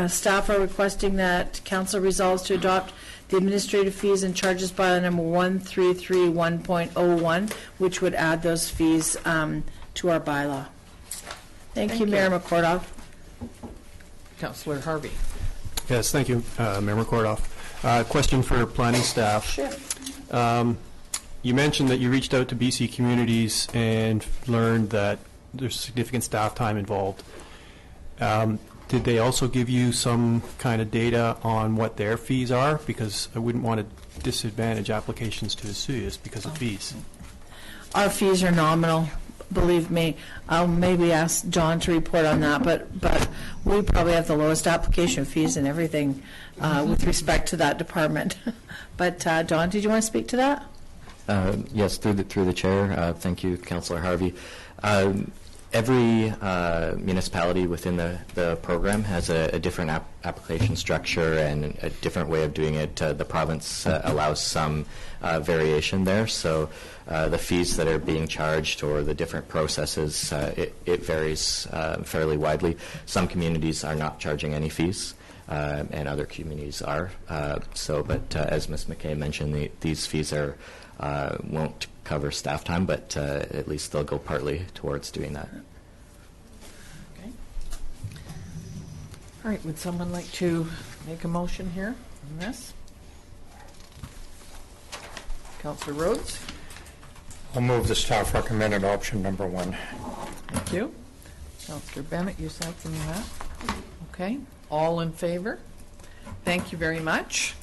Speaker 9: Staff are requesting that council resolves to adopt the administrative fees and charges bylaw number 1331.01, which would add those fees to our bylaw. Thank you, Mayor McCordoff.
Speaker 1: Councillor Harvey.
Speaker 7: Yes, thank you, Mayor McCordoff. Question for planning staff.
Speaker 9: Sure.
Speaker 7: You mentioned that you reached out to BC communities and learned that there's significant staff time involved. Did they also give you some kind of data on what their fees are? Because I wouldn't want to disadvantage applications to Vesuvius because of fees.
Speaker 9: Our fees are nominal, believe me. I'll maybe ask John to report on that, but we probably have the lowest application fees and everything with respect to that department. But John, did you want to speak to that?
Speaker 8: Yes, through the chair. Thank you, Councillor Harvey. Every municipality within the program has a different application structure and a different way of doing it. The province allows some variation there, so the fees that are being charged or the different processes, it varies fairly widely. Some communities are not charging any fees, and other communities are. But as Ms. McKay mentioned, these fees won't cover staff time, but at least they'll go partly towards doing that.
Speaker 1: Okay. All right, would someone like to make a motion here on this? Councillor Rhodes?
Speaker 4: I'll move the staff recommended option number 1.
Speaker 1: Thank you. Councillor Bennett, you seconding that? Okay. All in favor? Thank you very much.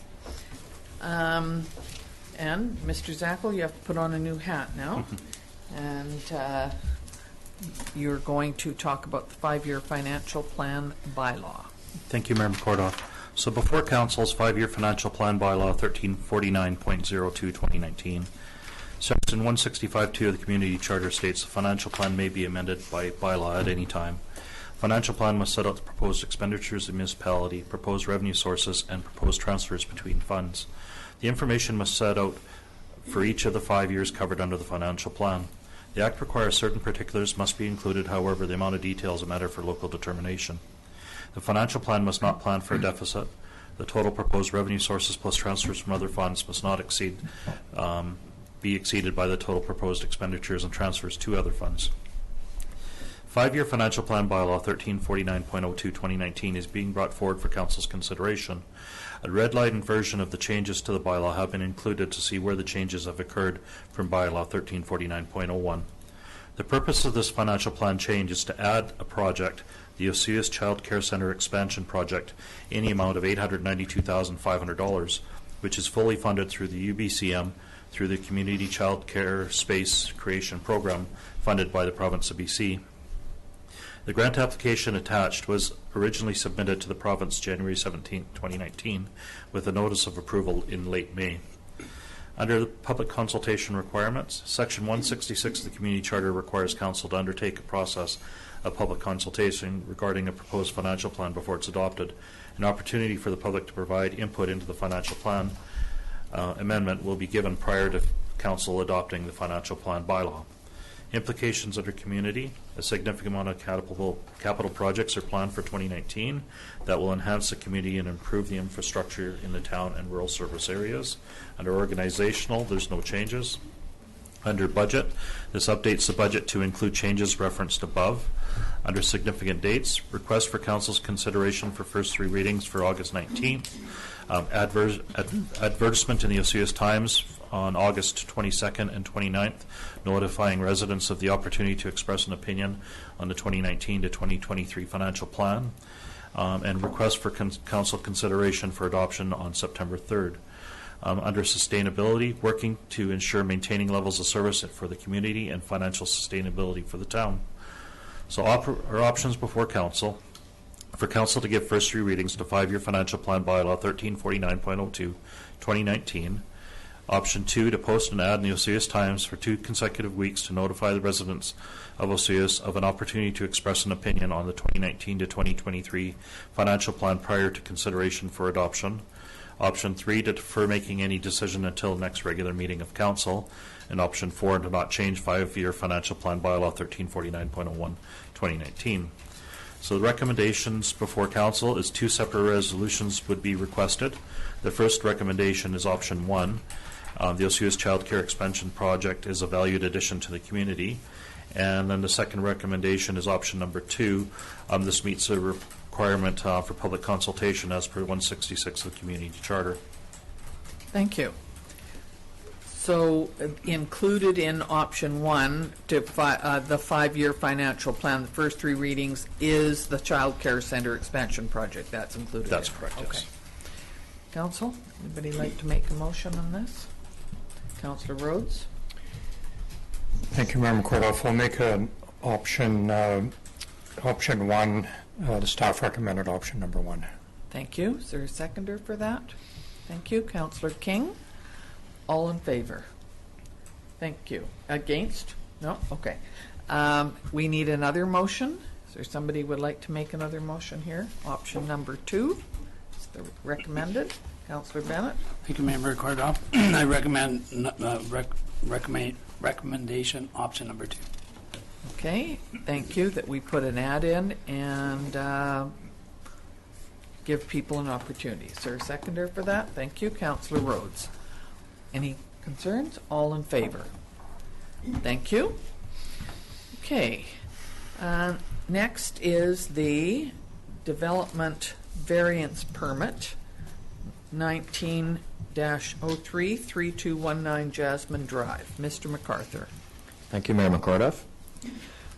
Speaker 1: And Mr. Zackel, you have to put on a new hat now. And you're going to talk about the 5-year financial plan bylaw.
Speaker 2: Thank you, Mayor McCordoff. So before Council's 5-year financial plan bylaw 1349.02 2019, Section 165.2 of the Community Charter states the financial plan may be amended by bylaw at any time. Financial plan must set out the proposed expenditures of the municipality, proposed revenue sources, and proposed transfers between funds. The information must set out for each of the 5 years covered under the financial plan. The Act requires certain particulars must be included, however, the amount of detail is a matter for local determination. The financial plan must not plan for a deficit. The total proposed revenue sources plus transfers from other funds must not be exceeded by the total proposed expenditures and transfers to other funds. 5-year financial plan bylaw 1349.02 2019 is being brought forward for Council's consideration. A red-lined version of the changes to the bylaw have been included to see where the changes have occurred from bylaw 1349.01. The purpose of this financial plan change is to add a project, the Vesuvius Child Care Centre Expansion Project, in the amount of $892,500, which is fully funded through the UBCM through the Community Child Care Space Creation Program funded by the Province of BC. The grant application attached was originally submitted to the province January 17, 2019, with a notice of approval in late May. Under the public consultation requirements, Section 166 of the Community Charter requires Council to undertake a process of public consultation regarding a proposed financial plan before it's adopted. An opportunity for the public to provide input into the financial plan amendment will be given prior to Council adopting the financial plan bylaw. Implications under community: a significant amount of capital projects are planned for 2019 that will enhance the community and improve the infrastructure in the town and rural service areas. Under organizational, there's no changes. Under budget, this updates the budget to include changes referenced above. Under significant dates, request for Council's consideration for first 3 readings for August 19th. Advertisement in the Vesuvius Times on August 22nd and 29th, notifying residents of the opportunity to express an opinion on the 2019 to 2023 financial plan, and request for council consideration for adoption on September 3rd. Under sustainability, working to ensure maintaining levels of service for the community and financial sustainability for the town. So our options before council: for council to give first 3 readings to 5-year financial plan bylaw 1349.02 2019. Option 2, to post an ad in the Osceola Times for 2 consecutive weeks to notify the residents of Osceola of an opportunity to express an opinion on the 2019 to 2023 financial plan prior to consideration for adoption. Option 3, to defer making any decision until next regular meeting of council. And option 4, to not change 5-year financial plan bylaw 1349.01 2019. So the recommendations before council is 2 separate resolutions would be requested. The first recommendation is option 1. The Osceola Child Care Expansion Project is a valued addition to the community. And then the second recommendation is option number 2. This meets a requirement for public consultation as per 166 of the Community Charter.
Speaker 1: Thank you. So included in option 1 to the 5-year financial plan, the first 3 readings, is the Child Care Center Expansion Project. That's included.
Speaker 2: That's correct,
Speaker 1: Okay.
Speaker 2: yes.
Speaker 1: Council, anybody like to make a motion on this? Councillor Rhodes?
Speaker 4: Thank you, Member Kordoff. I'll make an option 1, the staff recommended option number 1.
Speaker 1: Thank you. Is there a seconder for that? Thank you. Councillor King? All in favor? Thank you. Against? No? Okay. We need another motion. Is there somebody who would like to make another motion here? Option number 2 is the recommended. Councillor Bennett?
Speaker 6: Thank you, Member Kordoff. I recommendation option number 2.
Speaker 1: Okay. Thank you that we put an ad in and give people an opportunity. Is there a seconder for that? Thank you. Councillor Rhodes. Any concerns? All in favor? Thank you. Okay. Next is the development variance permit, 19-03-3219 Jasmine Drive. Mr. MacArthur.
Speaker 8: Thank you, Mayor McCorduff.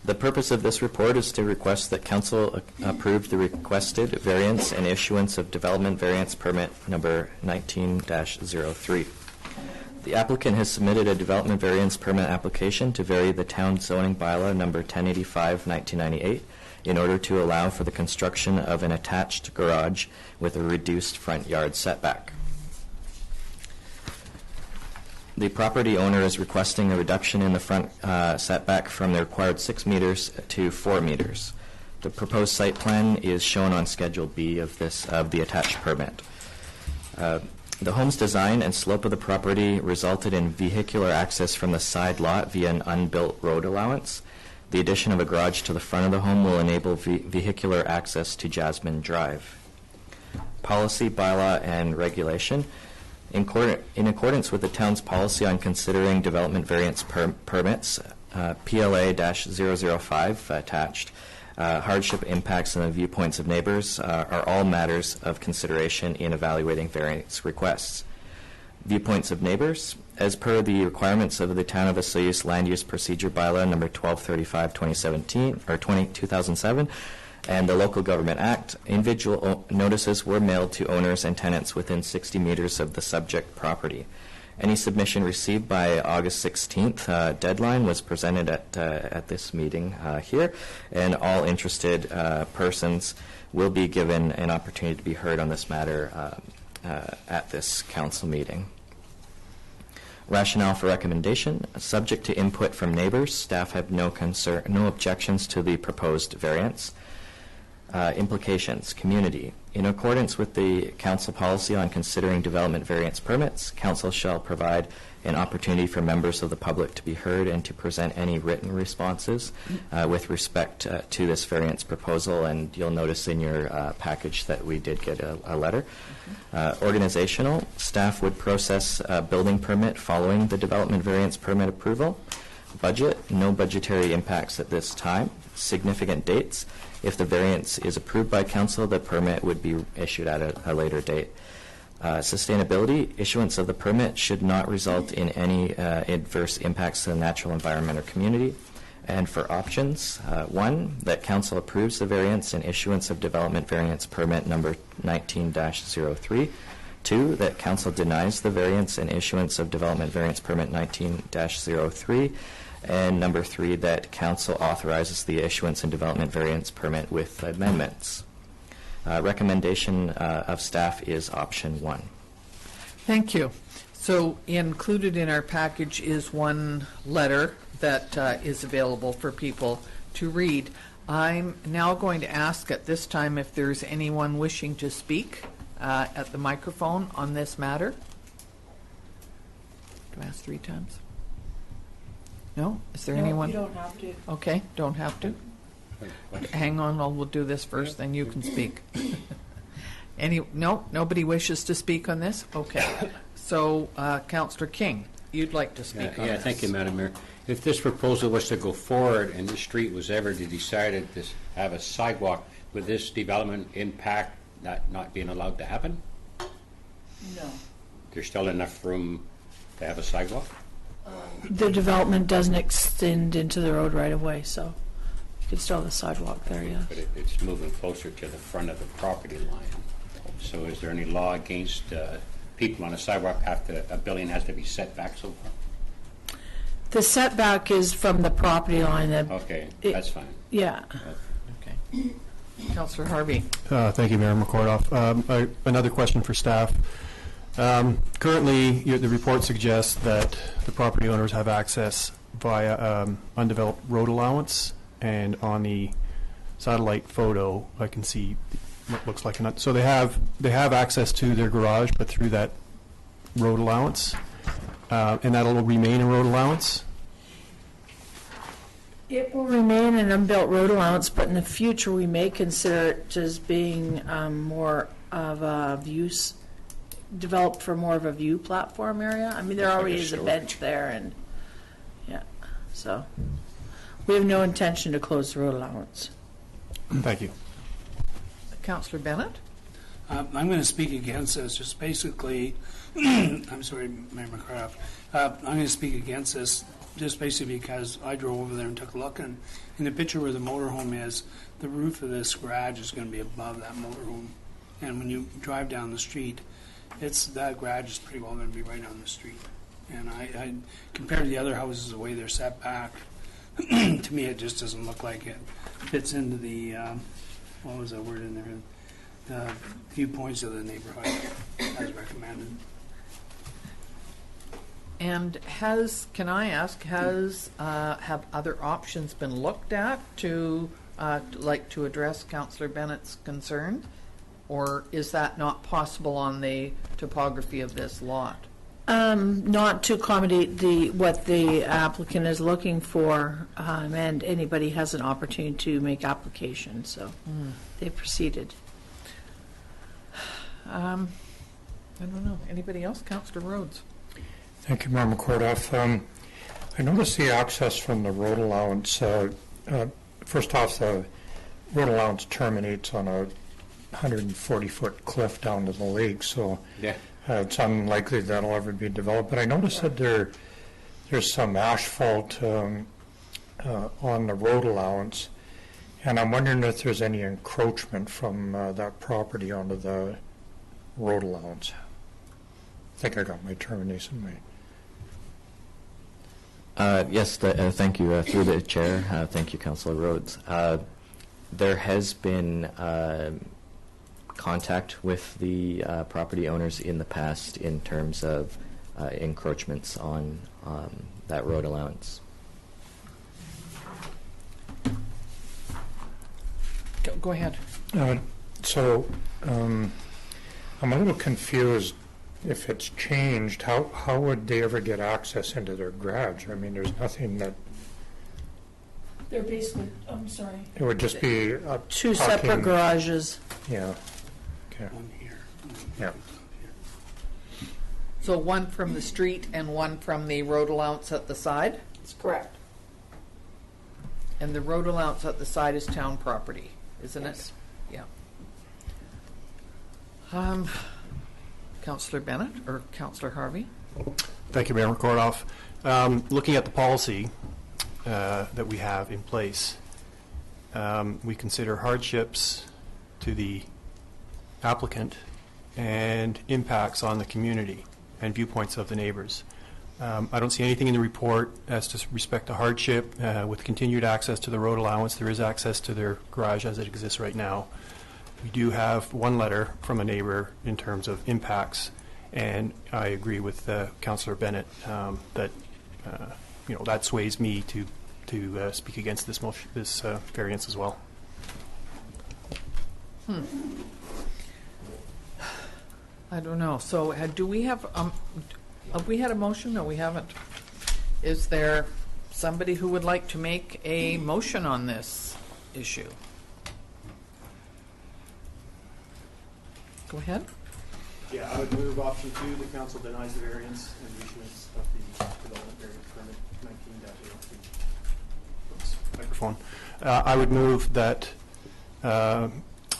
Speaker 8: The purpose of this report is to request that Council approve the requested variance and issuance of development variance permit number 19-03. The applicant has submitted a development variance permit application to vary the town zoning bylaw number 1085/1998 in order to allow for the construction of an attached garage with a reduced front yard setback. The property owner is requesting a reduction in the front setback from the required 6 meters to 4 meters. The proposed site plan is shown on Schedule B of the attached permit. The home's design and slope of the property resulted in vehicular access from the side lot via an unbuilt road allowance. The addition of a garage to the front of the home will enable vehicular access to Jasmine Drive. Policy, bylaw, and regulation. In accordance with the town's policy on considering development variance permits, PLA-005 attached, hardship impacts and the viewpoints of neighbors are all matters of consideration in evaluating variance requests. Viewpoints of neighbors, as per the requirements of the Town of Osceola's Land Use Procedure Bylaw number 1235/2007 and the Local Government Act, individual notices were mailed to owners and tenants within 60 meters of the subject property. Any submission received by August 16th deadline was presented at this meeting here, and all interested persons will be given an opportunity to be heard on this matter at this council meeting. Rationale for recommendation: subject to input from neighbors, staff have no objections to the proposed variance. Implications: community. In accordance with the council policy on considering development variance permits, council shall provide an opportunity for members of the public to be heard and to present any written responses with respect to this variance proposal. And you'll notice in your package that we did get a letter. Organizational. Staff would process a building permit following the development variance permit approval. Budget. No budgetary impacts at this time. Significant dates. If the variance is approved by council, the permit would be issued at a later date. Sustainability, issuance of the permit should not result in any adverse impacts to the natural environment or community. And for options, 1, that council approves the variance and issuance of development variance permit number 19-03. 2, that council denies the variance and issuance of development variance permit 19-03. And number 3, that council authorizes the issuance and development variance permit with amendments. Recommendation of staff is option 1.
Speaker 1: Thank you. So included in our package is one letter that is available for people to read. I'm now going to ask at this time if there's anyone wishing to speak at the microphone on this matter. Do I ask 3 times? No? Is there anyone?
Speaker 9: You don't have to.
Speaker 1: Okay, don't have to. Hang on, we'll do this first, then you can speak. Nobody wishes to speak on this? Okay. So, Councillor King, you'd like to speak on this?
Speaker 5: Thank you, Madam Mayor. If this proposal was to go forward and this street was ever to decide to have a sidewalk, would this development impact that not being allowed to happen?
Speaker 9: No.
Speaker 5: There's still enough room to have a sidewalk?
Speaker 9: The development doesn't extend into the road right away, so you can still have a sidewalk there, yeah.
Speaker 5: But it's moving closer to the front of the property line. So is there any law against people on a sidewalk a building has to be set back so far?
Speaker 9: The setback is from the property line.
Speaker 5: Okay, that's fine.
Speaker 9: Yeah.
Speaker 1: Okay. Councillor Harvey.
Speaker 7: Thank you, Mayor McCordoff. Another question for staff. Currently, the report suggests that the property owners have access via undeveloped road allowance, and on the satellite photo, I can see what looks like so they have access to their garage, but through that road allowance, and that'll remain a road allowance.
Speaker 9: It will remain an unbuilt road allowance, but in the future we may consider it as being more of a developed for more of a view platform area. I mean, there already is a bench there, and yeah, so we have no intention to close the road allowance.
Speaker 7: Thank you.
Speaker 1: Councillor Bennett.
Speaker 6: I'm going to speak against this. Just basically, I'm sorry, Mayor McCraft. I'm going to speak against this just basically because I drove over there and took a look, and in the picture where the motorhome is, the roof of this garage is going to be above that motorhome. And when you drive down the street, that garage is pretty well going to be right on the street. And I compared to the other houses, the way they're set back, to me it just doesn't look like it fits into the, what was that word in there? The viewpoints of the neighborhood as recommended.
Speaker 1: And can I ask, have other options been looked at to address Councillor Bennett's concern? Or is that not possible on the topography of this lot?
Speaker 9: Not to accommodate what the applicant is looking for, and anybody has an opportunity to make application, so they proceeded.
Speaker 1: I don't know. Anybody else? Councillor Rhodes.
Speaker 4: Thank you, Mayor McCordoff. I noticed the access from the road allowance. First off, the road allowance terminates on a 140-foot cliff down to the lake, so
Speaker 5: Yeah.
Speaker 4: It's unlikely that'll ever be developed. But I noticed that there's some asphalt on the road allowance, and I'm wondering if there's any encroachment from that property onto the road allowance. I think I got my termination right.
Speaker 8: Yes, thank you. Through the chair, thank you, Councillor Rhodes. There has been contact with the property owners in the past in terms of encroachments on that road allowance.
Speaker 1: Go ahead.
Speaker 4: So I'm a little confused. If it's changed, how would they ever get access into their garage? I mean, there's nothing that...
Speaker 9: They're basically, I'm sorry.
Speaker 4: It would just be
Speaker 9: Two separate garages.
Speaker 4: Yeah. Okay.
Speaker 6: One here.
Speaker 4: Yeah.
Speaker 1: So one from the street and one from the road allowance at the side?
Speaker 9: That's correct.
Speaker 1: And the road allowance at the side is town property, isn't it? Yeah. Councillor Bennett or Councillor Harvey?
Speaker 7: Thank you, Mayor Recordoff. Looking at the policy that we have in place, we consider hardships to the applicant and impacts on the community and viewpoints of the neighbors. I don't see anything in the report as to respect to hardship. With continued access to the road allowance, there is access to their garage as it exists right now. We do have one letter from a neighbor in terms of impacts, and I agree with Councillor Bennett that that sways me to speak against this variance as well.
Speaker 1: I don't know. So do we have we had a motion? No, we haven't. Is there somebody who would like to make a motion on this issue? Go ahead.
Speaker 7: Yeah, I would move option 2, the council denies the variance and the issuance of the development variance permit 19-03. Oops, microphone. I would move that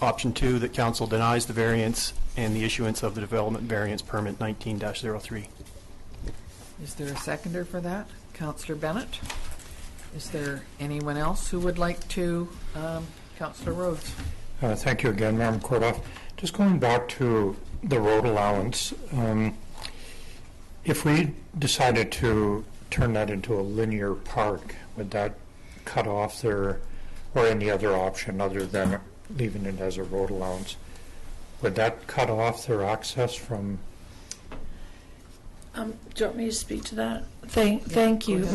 Speaker 7: option 2, that council denies the variance and the issuance of the development variance permit 19-03.
Speaker 1: Is there a seconder for that? Councillor Bennett? Is there anyone else who would like to? Councillor Rhodes?
Speaker 4: Thank you again, Madam Cordoff. Just going back to the road allowance, if we decided to turn that into a linear park, would that cut off their, or any other option other than leaving it as a road allowance, would that cut off their access from?
Speaker 9: Do you want me to speak to that? Thank you.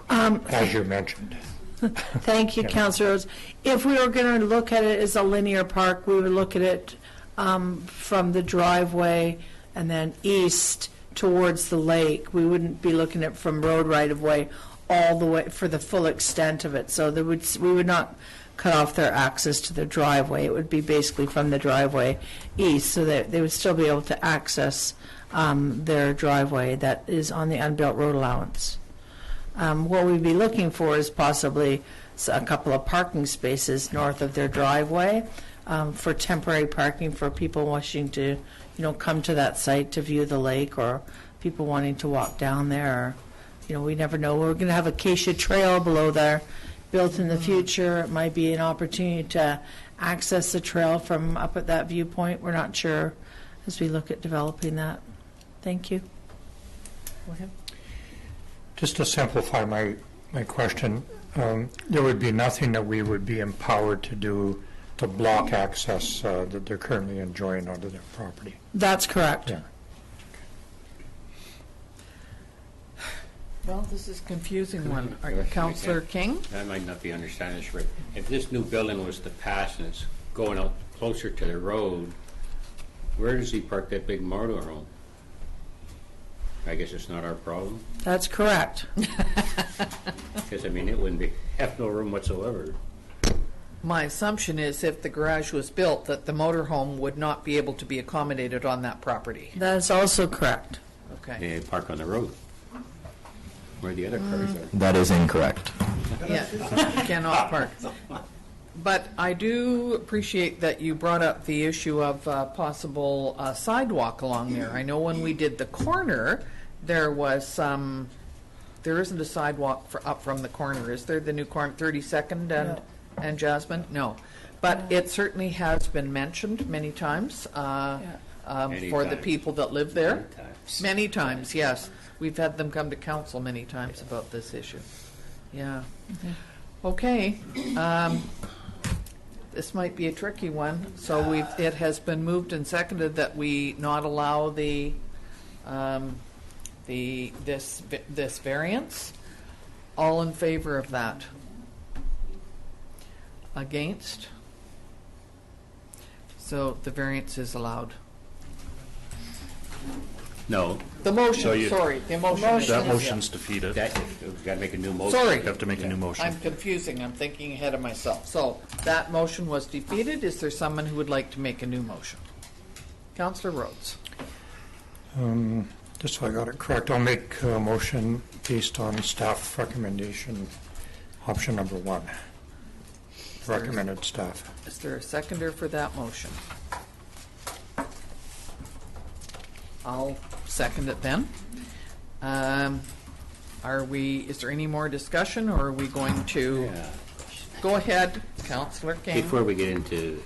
Speaker 4: As you mentioned.
Speaker 9: Thank you, Councillor Rhodes. If we were going to look at it as a linear park, we would look at it from the driveway and then east towards the lake. We wouldn't be looking at it from road right-of-way all the way for the full extent of it. So we would not cut off their access to the driveway. It would be basically from the driveway east, so that they would still be able to access their driveway that is on the unbuilt road allowance. What we'd be looking for is possibly a couple of parking spaces north of their driveway for temporary parking for people wishing to, come to that site to view the lake, or people wanting to walk down there. We never know. We're going to have Acacia Trail below there built in the future. It might be an opportunity to access the trail from up at that viewpoint. We're not sure as we look at developing that. Thank you. Go ahead.
Speaker 4: Just to simplify my question, there would be nothing that we would be empowered to do to block access that they're currently enjoying onto their property.
Speaker 9: That's correct.
Speaker 4: Yeah.
Speaker 1: Well, this is a confusing one. Councillor King?
Speaker 5: I might not be understanding this right. If this new building was to pass and it's going out closer to the road, where does he park that big motorhome? I guess it's not our problem.
Speaker 9: That's correct.
Speaker 5: Because, it wouldn't have no room whatsoever.
Speaker 1: My assumption is if the garage was built, that the motorhome would not be able to be accommodated on that property.
Speaker 9: That is also correct.
Speaker 1: Okay.
Speaker 5: They park on the road where the other cars are.
Speaker 8: That is incorrect.
Speaker 1: Yeah, you cannot park. But I do appreciate that you brought up the issue of possible sidewalk along there. I know when we did the corner, there isn't a sidewalk up from the corner, is there? The new corner, 32nd and Jasmine? No. But it certainly has been mentioned many times for the people that live there. Many times, yes. We've had them come to council many times about this issue. Yeah. Okay. This might be a tricky one. So it has been moved and seconded that we not allow this variance. All in favor of that? Against? So the variance is allowed.
Speaker 5: No.
Speaker 1: The motion,
Speaker 2: So you-
Speaker 1: sorry, the motion.
Speaker 2: That motion's defeated.
Speaker 5: We've got to make a new motion.
Speaker 1: Sorry.
Speaker 2: You have to make a new motion.
Speaker 1: I'm confusing, I'm thinking ahead of myself. So, that motion was defeated. Is there someone who would like to make a new motion? Councillor Rhodes.
Speaker 4: Just so I got it correct, I'll make a motion based on staff recommendation, option number 1. Recommended staff.
Speaker 1: Is there a seconder for that motion? I'll second it then. Is there any more discussion, or are we going to?
Speaker 5: Yeah.
Speaker 1: Go ahead, Councillor King.
Speaker 5: Before we get into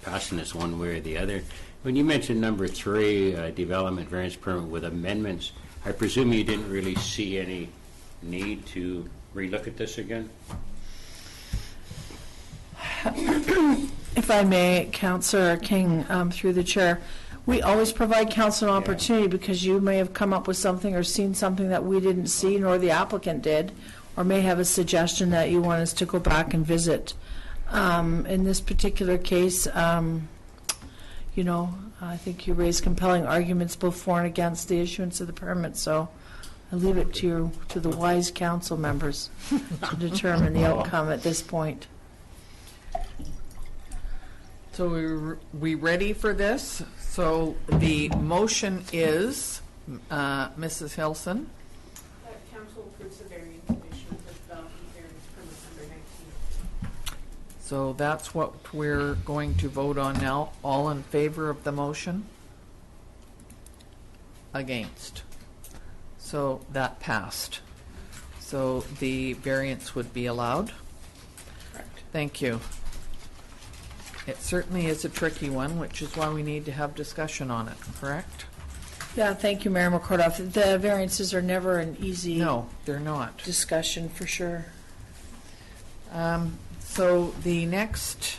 Speaker 5: passing this one way or the other, when you mentioned number 3, development variance permit with amendments, I presume you didn't really see any need to relook at this again?
Speaker 9: If I may, Councillor King, through the chair, we always provide council an opportunity because you may have come up with something or seen something that we didn't see nor the applicant did, or may have a suggestion that you want us to go back and visit. In this particular case, you know, I think you raised compelling arguments both for and against the issuance of the permit, so I leave it to the wise council members to determine the outcome at this point.
Speaker 1: So we ready for this? So the motion is, Mrs. Hilson?
Speaker 10: That council approves the variance condition with the variance permit number 19.
Speaker 1: So that's what we're going to vote on now. All in favor of the motion? Against? So that passed. So the variance would be allowed?
Speaker 9: Correct.
Speaker 1: Thank you. It certainly is a tricky one, which is why we need to have discussion on it, correct?
Speaker 9: Yeah, thank you, Mayor McCordoff. The variances are never an easy
Speaker 1: No, they're not.
Speaker 9: discussion, for sure.
Speaker 1: So the next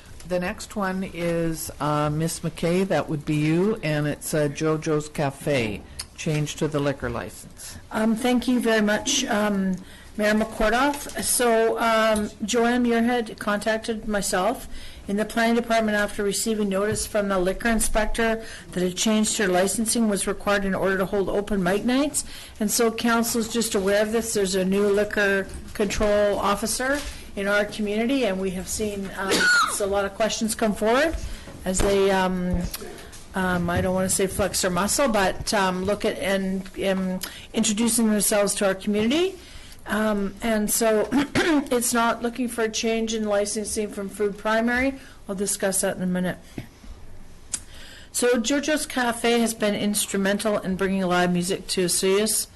Speaker 1: one is Miss McKay. That would be you, and it's JoJo's Cafe, change to the liquor license.
Speaker 9: Thank you very much, Mayor McCordoff. So Joanne Muirhead contacted myself in the planning department after receiving notice from the liquor inspector that a change to licensing was required in order to hold open mic nights. And so council is just aware of this. There's a new liquor control officer in our community, and we have seen a lot of questions come forward as they I don't want to say flex their muscle, but look at and introducing themselves to our community. And so it's not looking for a change in licensing from food primary. I'll discuss that in a minute. So JoJo's Cafe has been instrumental in bringing live music to Osoyoos.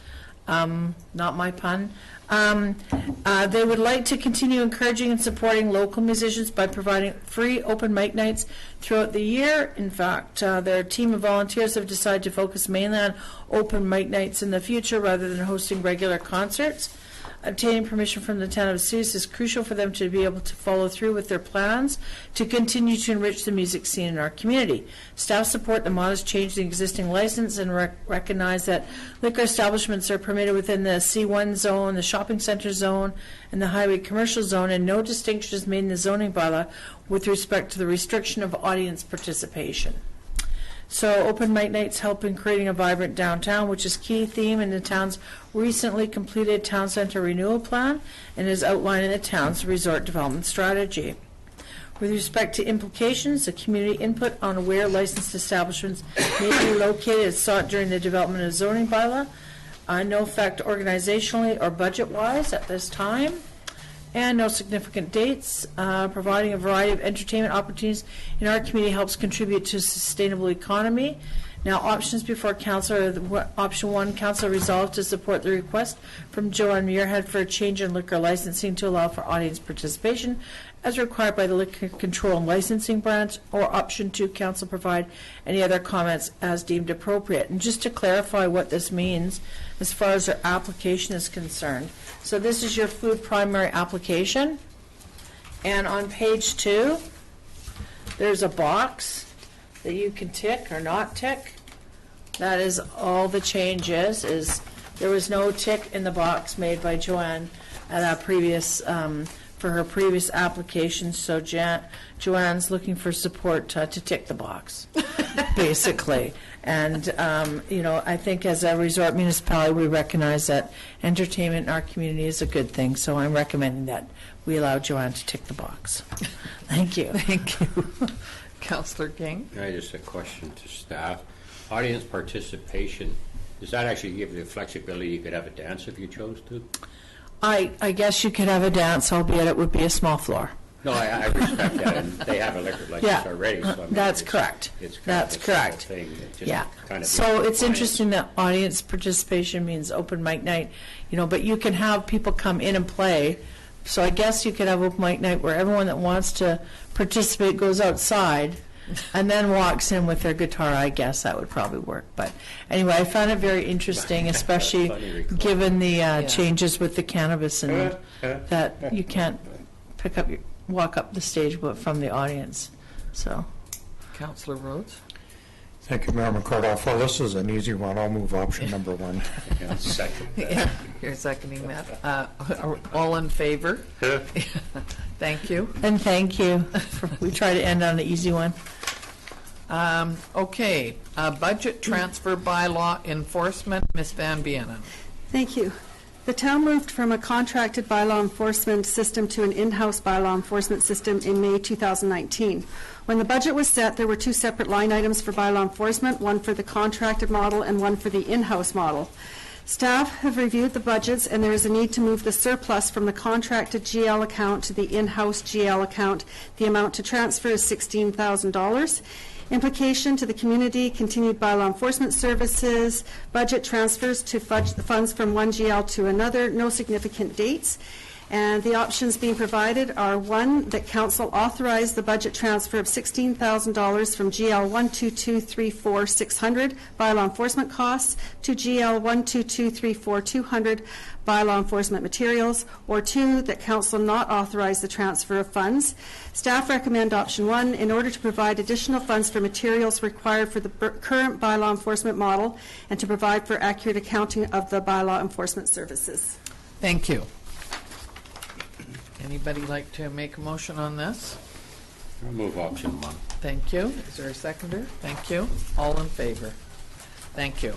Speaker 9: Not my pun. They would like to continue encouraging and supporting local musicians by providing free open mic nights throughout the year. In fact, their team of volunteers have decided to focus mainly on open mic nights in the future rather than hosting regular concerts. Obtaining permission from the town of Osoyoos is crucial for them to be able to follow through with their plans to continue to enrich the music scene in our community. Staff support the modest change in the existing license and recognize that liquor establishments are permitted within the C1 zone, the shopping center zone, and the highway commercial zone, and no distinction is made in the zoning bylaw with respect to the restriction of audience participation. So open mic nights help in creating a vibrant downtown, which is key theme in the town's recently completed town center renewal plan and is outlined in the town's resort development strategy. With respect to implications, the community input on where licensed establishments may be located is sought during the development of zoning bylaw. No effect organizationally or budget-wise at this time. And no significant dates. Providing a variety of entertainment opportunities in our community helps contribute to a sustainable economy. Now, options before council are option 1, council resolved to support the request from Joanne Muirhead for a change in liquor licensing to allow for audience participation as required by the Liquor Control and Licensing Branch, or option 2, council provide any other comments as deemed appropriate. And just to clarify what this means as far as our application is concerned. So this is your food primary application, and on page 2 there's a box that you can tick or not tick. That is all the change is there was no tick in the box made by Joanne at our previous for her previous application, so Joanne's looking for support to tick the box, basically. And, you know, I think as a resort municipality, we recognize that entertainment in our community is a good thing, so I'm recommending that we allow Joanne to tick the box. Thank you.
Speaker 1: Thank you. Councillor King?
Speaker 5: Just a question to staff. Audience participation, does that actually give you the flexibility you could have a dance if you chose to?
Speaker 9: I guess you could have a dance, albeit it would be a small floor.
Speaker 5: No, I respect that, and they have a liquor license
Speaker 9: Yeah,
Speaker 5: already, so I mean,
Speaker 9: that's
Speaker 5: it's-
Speaker 9: correct.
Speaker 5: It's kind
Speaker 9: That's
Speaker 5: of a simple
Speaker 9: correct.
Speaker 5: thing that just
Speaker 9: Yeah.
Speaker 5: kind of
Speaker 9: So
Speaker 5: be
Speaker 9: it's
Speaker 5: compliant.
Speaker 9: interesting that audience participation means open mic night, but you can have people come in and play. So I guess you could have open mic night where everyone that wants to participate goes outside and then walks in with their guitar. I guess that would probably work. But anyway, I found it very interesting, especially
Speaker 5: Funny recall.
Speaker 9: given the changes with the cannabis and that you can't walk up the stage but from the audience. So,
Speaker 1: Councillor Rhodes?
Speaker 4: Thank you, Mayor McCardoff. Well, this is an easy one. I'll move option number 1.
Speaker 5: Yeah, second.
Speaker 1: Yeah, you're seconding that. All in favor? Thank you.
Speaker 9: and thank you. We try to end on an easy one.
Speaker 1: Okay, budget transfer bylaw enforcement, Ms. Van Bienen.
Speaker 11: Thank you. The town moved from a contracted bylaw enforcement system to an in-house bylaw enforcement system in May 2019. When the budget was set, there were 2 separate line items for bylaw enforcement, one for the contracted model and one for the in-house model. Staff have reviewed the budgets, and there is a need to move the surplus from the contracted GL account to the in-house GL account. The amount to transfer is $16,000. Implication to the community, continued bylaw enforcement services, budget transfers to funds from one GL to another, no significant dates. And the options being provided are 1, that council authorize the budget transfer of $16,000 from GL 12234-600 bylaw enforcement costs to GL 12234-200 bylaw enforcement materials, or 2, that council not authorize the transfer of funds. Staff recommend option 1 in order to provide additional funds for materials required for the current bylaw enforcement model and to provide for accurate accounting of the bylaw enforcement services.
Speaker 1: Thank you. Anybody like to make a motion on this?
Speaker 5: I'll move option 1.
Speaker 1: Thank you. Is there a seconder? Thank you. All in favor? Thank you.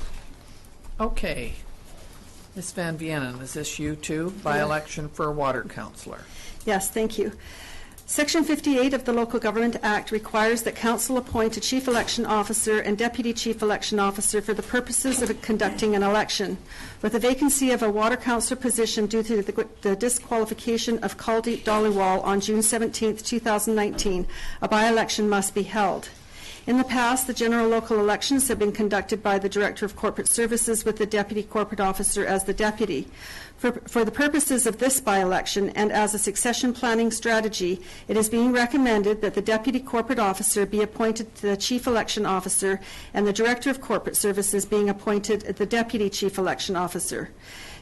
Speaker 1: Okay. Ms. Van Vienen, is this you too? By-election for water councillor.
Speaker 11: Yes, thank you. Section 58 of the Local Government Act requires that council appoint a chief election officer and deputy chief election officer for the purposes of conducting an election. With a vacancy of a water councillor position due to the disqualification of Caldy Dollywall on June 17, 2019, a by-election must be held. In the past, the general local elections have been conducted by the Director of Corporate Services with the Deputy Corporate Officer as the deputy. For the purposes of this by-election and as a succession planning strategy, it is being recommended that the Deputy Corporate Officer be appointed the Chief Election Officer and the Director of Corporate Services being appointed the Deputy Chief Election Officer.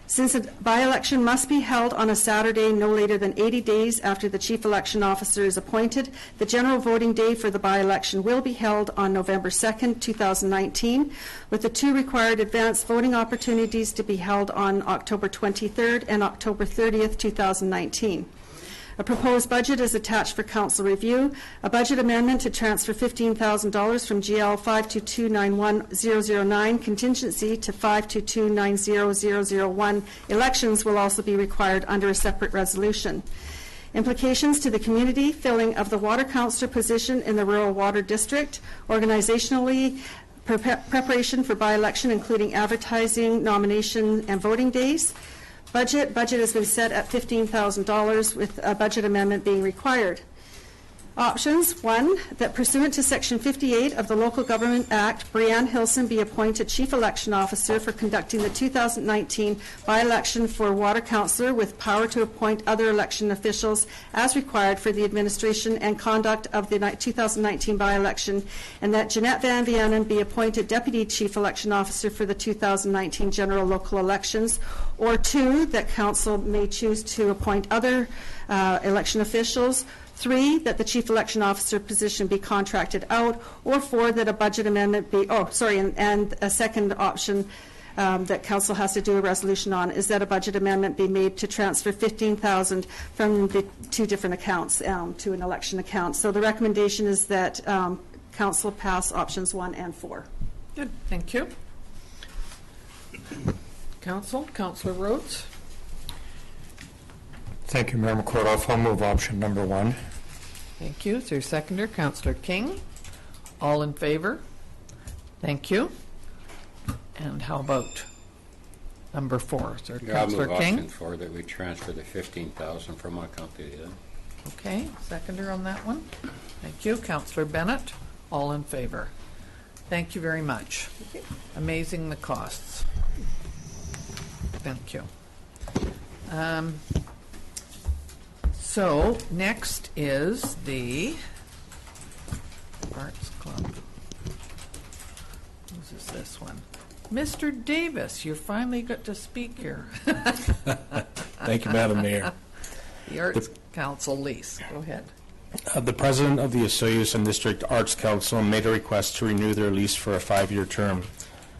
Speaker 11: Since a by-election must be held on a Saturday no later than 80 days after the Chief Election Officer is appointed, the general voting day for the by-election will be held on November 2nd, 2019, with the 2 required advance voting opportunities to be held on October 23rd and October 30th, 2019. A proposed budget is attached for council review. A budget amendment to transfer $15,000 from GL 522-91009 contingency to 522-90001 elections will also be required under a separate resolution. Implications to the community: filling of the water councillor position in the rural water district, organizationally, preparation for by-election including advertising, nomination, and voting days. Budget has been set at $15,000 with a budget amendment being required. Options: 1, that pursuant to Section 58 of the Local Government Act, Brianne Hilson be appointed Chief Election Officer for conducting the 2019 by-election for Water Councillor with power to appoint other election officials as required for the administration and conduct of the 2019 by-election, and that Jeanette Van Vienen be appointed Deputy Chief Election Officer for the 2019 general local elections, or 2, that Council may choose to appoint other election officials, 3, that the Chief Election Officer position be contracted out, or 4, that a budget amendment be, and a second option that Council has to do a resolution on is that a budget amendment be made to transfer $15,000 from the 2 different accounts to an election account. So the recommendation is that Council pass options 1 and 4.
Speaker 1: Good, thank you. Councillor Rhodes.
Speaker 4: Thank you, Mayor McCardoff. I'll move option number 1.
Speaker 1: Thank you. Is there a seconder? Councillor King. All in favor? Thank you. And how about number 4? Is there
Speaker 5: Yeah, I'll
Speaker 1: Councillor
Speaker 5: move
Speaker 1: King?
Speaker 5: option 4, that we transfer the $15,000 from one account to the other.
Speaker 1: Okay, seconder on that one. Thank you. Councillor Bennett, all in favor. Thank you very much. Amazing the costs. Thank you. So next is the Arts Club. Whose is this one? Mr. Davis, you finally got to speak here.
Speaker 3: Thank you, Madam Mayor.
Speaker 1: The Arts Council lease. Go ahead.
Speaker 3: The president of the Osoyoos District Arts Council made a request to renew their lease for a 5-year term.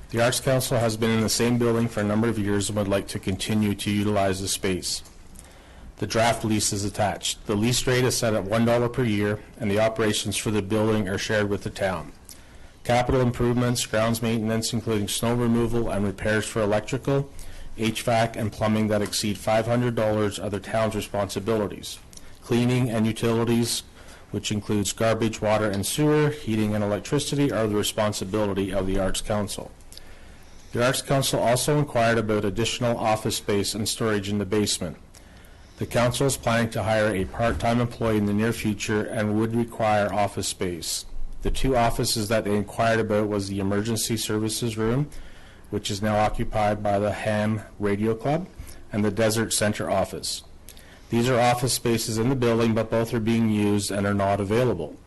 Speaker 3: The Arts Council has been in the same building for a number of years and would like to continue to utilize the space. The draft lease is attached. The lease rate is set at $1 per year, and the operations for the building are shared with the town. Capital improvements, grounds maintenance, including snow removal and repairs for electrical, HVAC, and plumbing that exceed $500 are the town's responsibilities. Cleaning and utilities, which includes garbage, water, and sewer, heating, and electricity, are the responsibility of the Arts Council. The Arts Council also inquired about additional office space and storage in the basement. The council is planning to hire a part-time employee in the near future and would require office space. The 2 offices that they inquired about was the Emergency Services Room, which is now occupied by the Ham Radio Club, and the Desert Center office. These are office spaces in the building, but both are being used and are not available.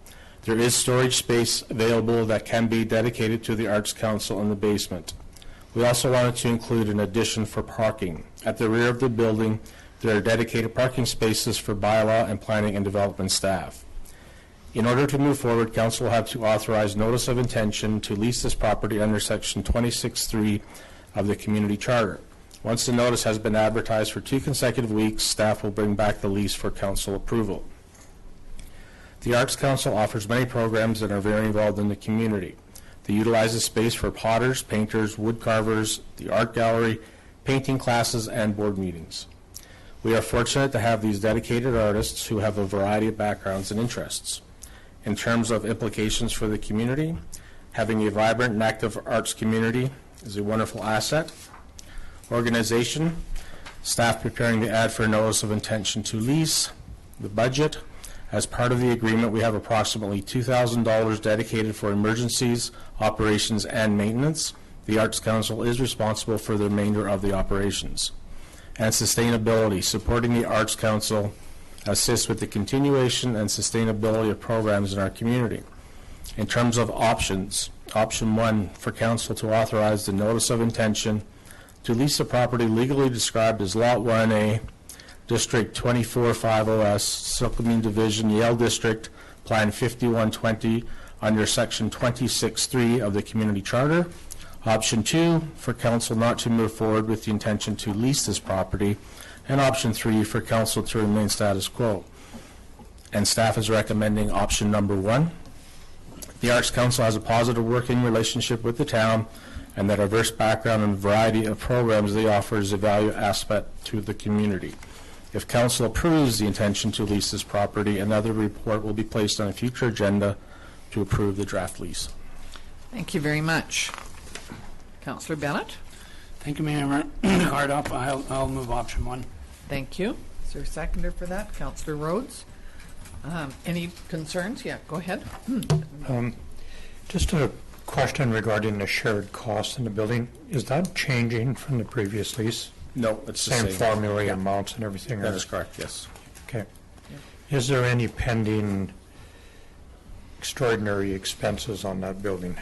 Speaker 3: There is storage space available that can be dedicated to the Arts Council in the basement. We also wanted to include an addition for parking. At the rear of the building, there are dedicated parking spaces for bylaw and planning and development staff. In order to move forward, council will have to authorize notice of intention to lease this property under section 26(3) of the community charter. Once the notice has been advertised for 2 consecutive weeks, staff will bring back the lease for council approval. The Arts Council offers many programs that are very involved in the community. They utilize the space for potters, painters, wood carvers, the art gallery, painting classes, and board meetings. We are fortunate to have these dedicated artists who have a variety of backgrounds and interests. In terms of implications for the community, having a vibrant and active arts community is a wonderful asset. Organization, staff preparing the ad for a notice of intention to lease. The budget, as part of the agreement, we have approximately $2,000 dedicated for emergencies, operations, and maintenance. The Arts Council is responsible for the remainder of the operations. And sustainability, supporting the Arts Council assists with the continuation and sustainability of programs in our community. In terms of options, option 1 for council to authorize the notice of intention to lease the property legally described as Lot 1A, District 2450S, Silkameen Division, Yale District, Plan 5120, under Section 26(3) of the Community Charter. Option 2 for council not to move forward with the intention to lease this property. And option 3 for council to remain status quo. And staff is recommending option number 1. The Arts Council has a positive working relationship with the town, and that diverse background and variety of programs they offer is a value aspect to the community. If council approves the intention to lease this property, another report will be placed on a future agenda to approve the draft lease.
Speaker 1: Thank you very much. Councillor Bennett?
Speaker 6: Thank you, Mayor Hardop. I'll move option 1.
Speaker 1: Thank you. Is there a seconder for that? Councillor Rhodes? Any concerns? Yeah, go ahead.
Speaker 4: Just a question regarding the shared costs in the building. Is that changing from the previous lease?
Speaker 3: No, it's the
Speaker 4: Same
Speaker 3: same.
Speaker 4: formula, amounts and everything?
Speaker 3: That
Speaker 4: or-
Speaker 3: is correct, yes.
Speaker 4: Okay. Is there any pending extraordinary expenses on that building?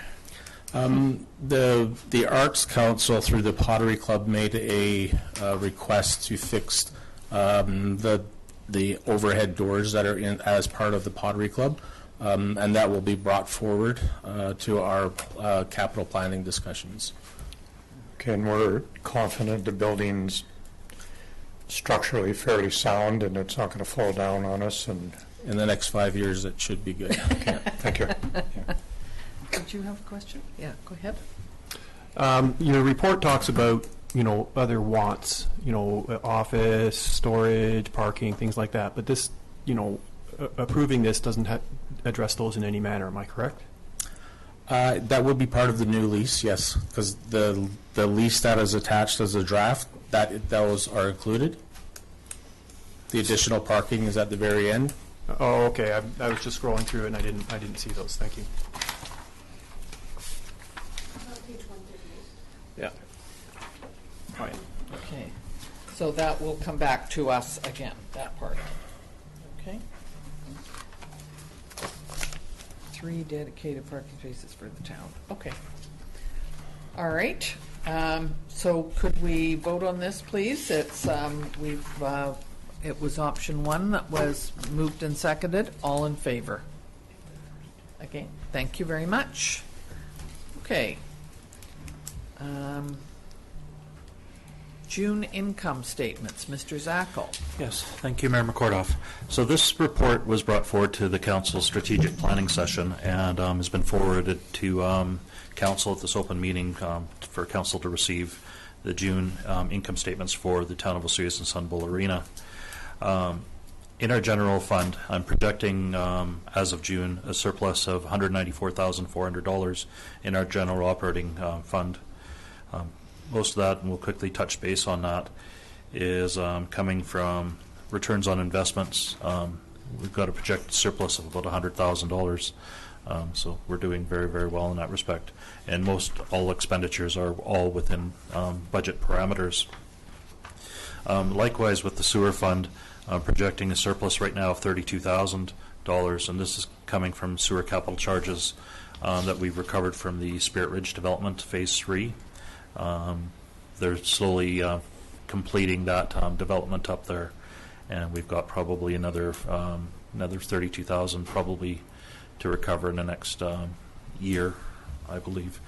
Speaker 3: The Arts Council, through the Pottery Club, made a request to fix the overhead doors that are in as part of the Pottery Club, and that will be brought forward to our capital planning discussions.
Speaker 4: Okay, and we're confident the building's structurally fairly sound and it's not going to fall down on us, and
Speaker 3: In the next 5 years, it should be good.
Speaker 4: okay, thank you.
Speaker 1: Did you have a question? Yeah, go ahead.
Speaker 7: Your report talks about, other wants, office, storage, parking, things like that. But this, approving this doesn't address those in any manner. Am I correct?
Speaker 3: That would be part of the new lease, yes, because the lease that is attached as a draft, those are included. The additional parking is at the very end.
Speaker 7: Oh, okay, I was just scrolling through it and I didn't see those, thank you.
Speaker 10: Page 138.
Speaker 7: Yeah. Right.
Speaker 1: Okay, so that will come back to us again, that part. Okay. 3 dedicated parking spaces for the town. Okay. All right. So could we vote on this, please? It's it was option 1 that was moved and seconded. All in favor? Okay. Thank you very much. Okay. June income statements, Mr. Zackel.
Speaker 2: Yes, thank you, Mayor McCordoff. So this report was brought forward to the council's strategic planning session and has been forwarded to council at this open meeting for council to receive the June income statements for the town of Vesuvius and Sun Bowl Arena. In our general fund, I'm projecting, as of June, a surplus of $194,400 in our general operating fund. Most of that, and we'll quickly touch base on that, is coming from returns on investments. We've got a projected surplus of about $100,000, so we're doing very, very well in that respect. And most all expenditures are all within budget parameters. Likewise, with the sewer fund, I'm projecting a surplus right now of $32,000, and this is coming from sewer capital charges that we've recovered from the Spirit Ridge development, Phase 3. They're slowly completing that development up there, and we've got probably another $32,000 probably to recover in the next year, I believe.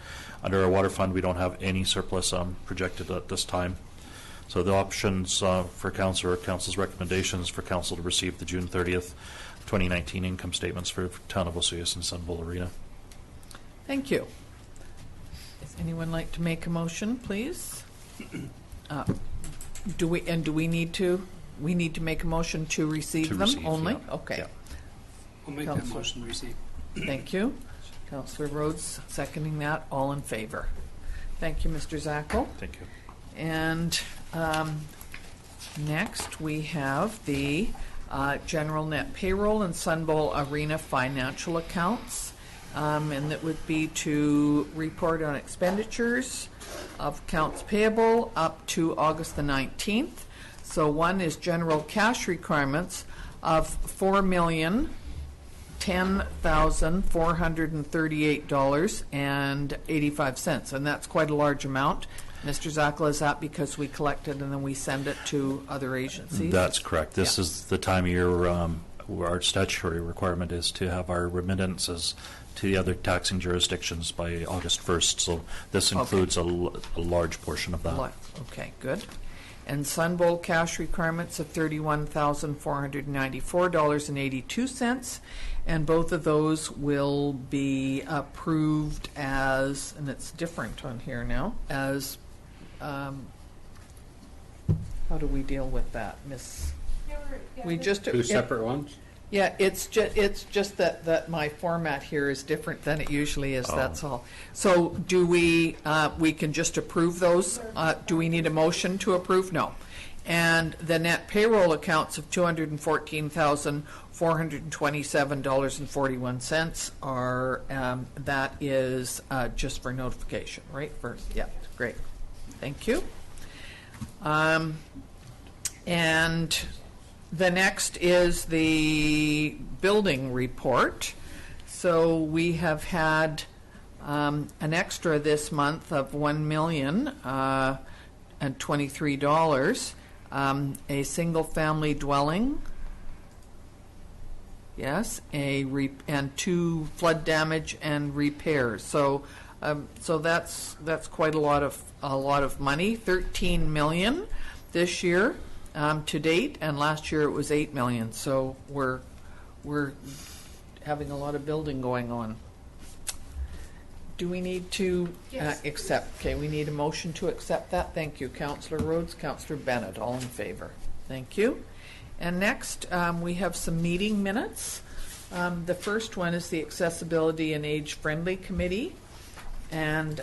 Speaker 2: Under our water fund, we don't have any surplus projected at this time. So the options for council, or council's recommendations for council to receive the June 30th, 2019 income statements for town of Vesuvius and Sun Bowl Arena.
Speaker 1: Thank you. Does anyone like to make a motion, please? Do we need to make a motion to receive
Speaker 2: To
Speaker 1: them
Speaker 2: receive,
Speaker 1: only?
Speaker 2: yeah.
Speaker 1: Okay.
Speaker 2: Yeah.
Speaker 6: I'll make that
Speaker 1: Councillor.
Speaker 6: motion to receive.
Speaker 1: Thank you. Councillor Rhodes seconding that. All in favor? Thank you, Mr. Zackel.
Speaker 2: Thank you.
Speaker 1: And next we have the general net payroll and Sun Bowl Arena financial accounts. And that would be to report on expenditures of accounts payable up to August the 19th. So one is general cash requirements of $4,010,438.85, and that's quite a large amount. Mr. Zackel, is that because we collect it and then we send it to other agencies?
Speaker 2: That's correct. This
Speaker 1: Yeah.
Speaker 2: is the time of year where our statutory requirement is to have our remittances to the other taxing jurisdictions by August 1st. So this includes a large portion of that.
Speaker 1: Okay, good. And Sun Bowl cash requirements of $31,494.82, and both of those will be approved as, and it's different on here now, as, how do we deal with that, Miss? We just
Speaker 5: Two separate ones?
Speaker 1: Yeah, it's just that my format here is different than it usually is, that's all. So do we can just approve those? Do we need a motion to approve? No. And the net payroll accounts of $214,427.41 are, that is just for notification, right? Yeah, great. Thank you. And the next is the building report. So we have had an extra this month of $1,023. A single-family dwelling, yes, and 2 flood damage and repairs. So, so that's quite a lot of money. 13 million this year. To date, and last year it was 8 million. So we're having a lot of building going on. Do we need to accept? Okay, we need a motion to accept that. Thank you, Councillor Rhodes, Councillor Bennett, all in favor. Thank you. And next, we have some meeting minutes. The first one is the Accessibility and Age Friendly Committee. And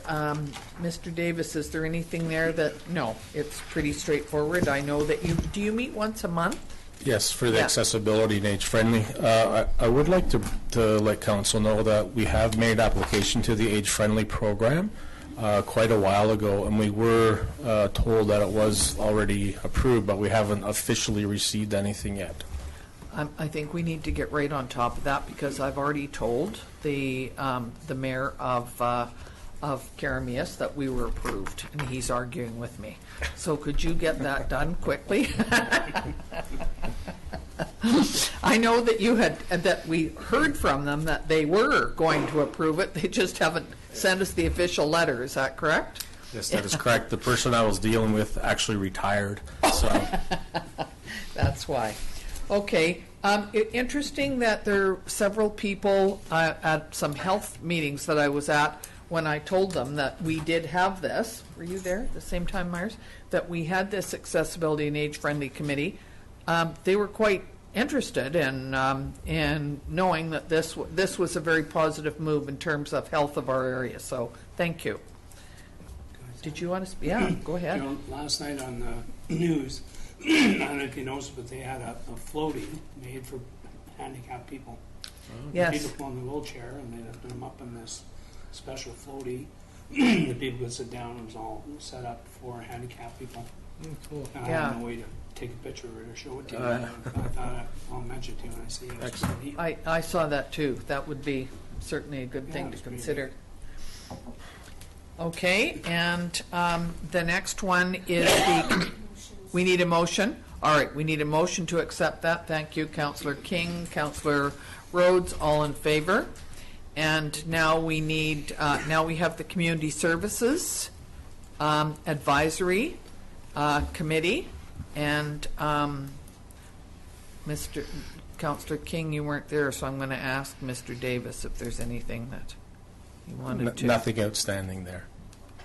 Speaker 1: Mr. Davis, is there anything there that, no, it's pretty straightforward. I know that do you meet once a month?
Speaker 3: Yes, for the
Speaker 1: Yeah.
Speaker 3: accessibility and age-friendly. I would like to let council know that we have made application to the age-friendly program quite a while ago, and we were told that it was already approved, but we haven't officially received anything yet.
Speaker 1: I think we need to get right on top of that, because I've already told the mayor of Karamias that we were approved, and he's arguing with me. So could you get that done quickly? I know that we heard from them that they were going to approve it. They just haven't sent us the official letter. Is that correct?
Speaker 3: Yes, that is correct. The person I was dealing with actually retired, so.
Speaker 1: That's why. Okay. Interesting that there are several people at some health meetings that I was at when I told them that we did have this. Were you there at the same time, Myers? That we had this accessibility and age-friendly committee. They were quite interested in knowing that this was a very positive move in terms of health of our area. So thank you. Did you want to speak? Yeah, go ahead.
Speaker 6: You know, last night on the news, I don't know if you noticed, but they had a floaty made for handicapped people.
Speaker 1: Yes.
Speaker 6: People in the wheelchair, and they put them up in this special floaty. The people could sit down. It was all set up for handicapped people.
Speaker 3: Cool.
Speaker 6: And I
Speaker 1: Yeah.
Speaker 6: had no way to take a picture of it or show it to you. I thought I'll mention it to you when I see it.
Speaker 3: Excellent.
Speaker 1: I saw that too. That would be certainly a good thing to
Speaker 6: it's pretty
Speaker 1: consider. Okay, and the next one is we need a motion. All right, we need a motion to accept that. Thank you, Councillor King, Councillor Rhodes, all in favor. And now we need, now we have the Community Services Advisory Committee. And Mr. Councillor King, you weren't there, so I'm going to ask Mr. Davis if there's anything that you wanted to.
Speaker 3: Nothing outstanding there.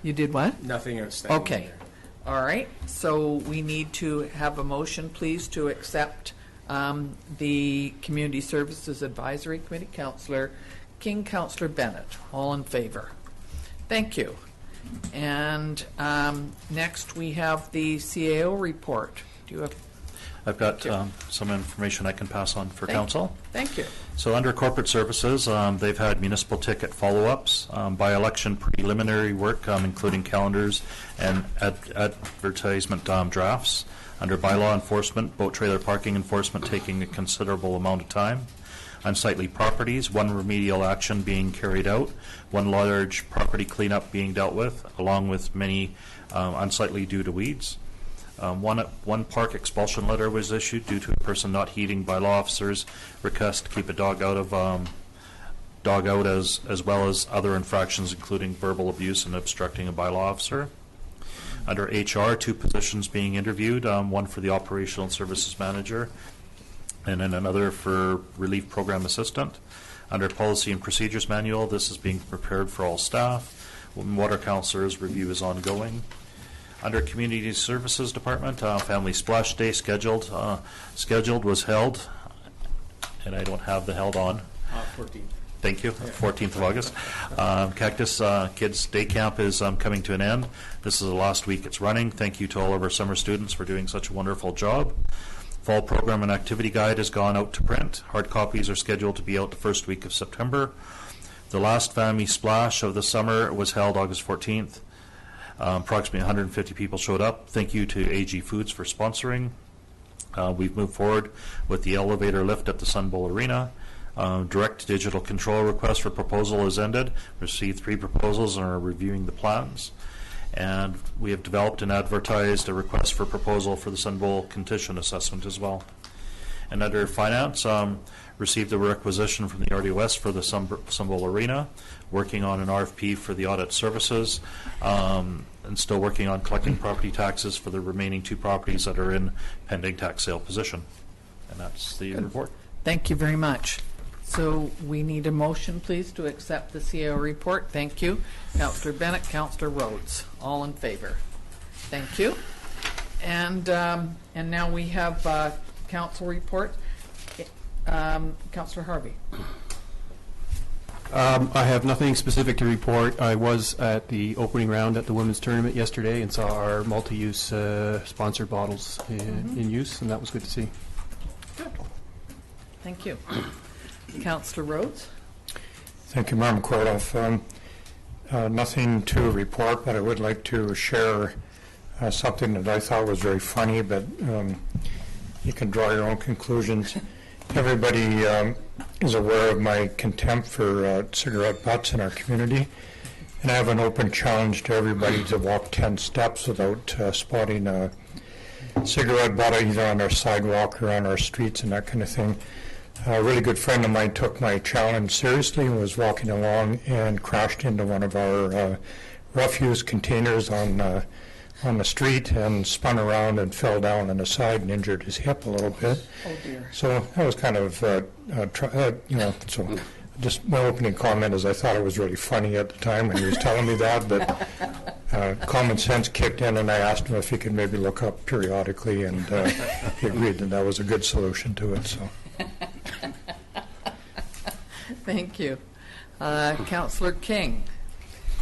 Speaker 1: You did what?
Speaker 3: Nothing outstanding
Speaker 1: Okay.
Speaker 3: there.
Speaker 1: All right. So we need to have a motion, please, to accept the Community Services Advisory Committee. Councillor King, Councillor Bennett, all in favor. Thank you. And next we have the CAO report. Do you have?
Speaker 2: I've got some information I can pass on for council.
Speaker 1: Thank you.
Speaker 2: So under corporate services, they've had municipal ticket follow-ups, by-election preliminary work, including calendars and advertisement drafts. Under bylaw enforcement, boat trailer parking enforcement taking a considerable amount of time. Unsightly properties, one remedial action being carried out, one large property cleanup being dealt with, along with many unsightly due to weeds. One park expulsion letter was issued due to a person not heeding bylaw officers' request to keep a dog out as well as other infractions, including verbal abuse and obstructing a bylaw officer. Under HR, 2 positions being interviewed, one for the operational services manager and then another for relief program assistant. Under policy and procedures manual, this is being prepared for all staff. Water councillors review is ongoing. Under Community Services Department, Family Splash Day scheduled was held, and I don't have the held on.
Speaker 3: 14th.
Speaker 2: Thank you, 14th of August. Cactus Kids Day Camp is coming to an end. This is the last week it's running. Thank you to all of our summer students for doing such a wonderful job. Fall program and activity guide has gone out to print. Hard copies are scheduled to be out the first week of September. The last Family Splash of the summer was held August 14th. Approximately 150 people showed up. Thank you to AG Foods for sponsoring. We've moved forward with the elevator lift at the Sun Bowl Arena. Direct digital control request for proposal is ended. Received 3 proposals and are reviewing the plans. And we have developed and advertised a request for proposal for the Sun Bowl condition assessment as well. And under finance, received a requisition from the RDOS for the Sun Bowl Arena, working on an RFP for the audit services, and still working on collecting property taxes for the remaining 2 properties that are in pending tax sale position. And that's the report.
Speaker 1: Thank you very much. So we need a motion, please, to accept the CAO report. Thank you. Councillor Bennett, Councillor Rhodes, all in favor. Thank you. And now we have council report. Councillor Harvey.
Speaker 7: I have nothing specific to report. I was at the opening round at the women's tournament yesterday and saw our multi-use sponsored bottles in use, and that was good to see.
Speaker 1: Thank you. Councillor Rhodes?
Speaker 4: Thank you, Madam Cordoff. Nothing to report, but I would like to share something that I thought was very funny, but you can draw your own conclusions. Everybody is aware of my contempt for cigarette butts in our community, and I have an open challenge to everybody to walk 10 steps without spotting a cigarette butt either on our sidewalk or on our streets and that kind of thing. A really good friend of mine took my challenge seriously and was walking along and crashed into one of our refuse containers on the street and spun around and fell down on the side and injured his hip a little bit.
Speaker 1: Oh, dear.
Speaker 4: So that was kind of, so just my opening comment is I thought it was really funny at the time when he was telling me that, but common sense kicked in and I asked him if he could maybe look up periodically, and he agreed that that was a good solution to it. So.
Speaker 1: Thank you. Councillor King?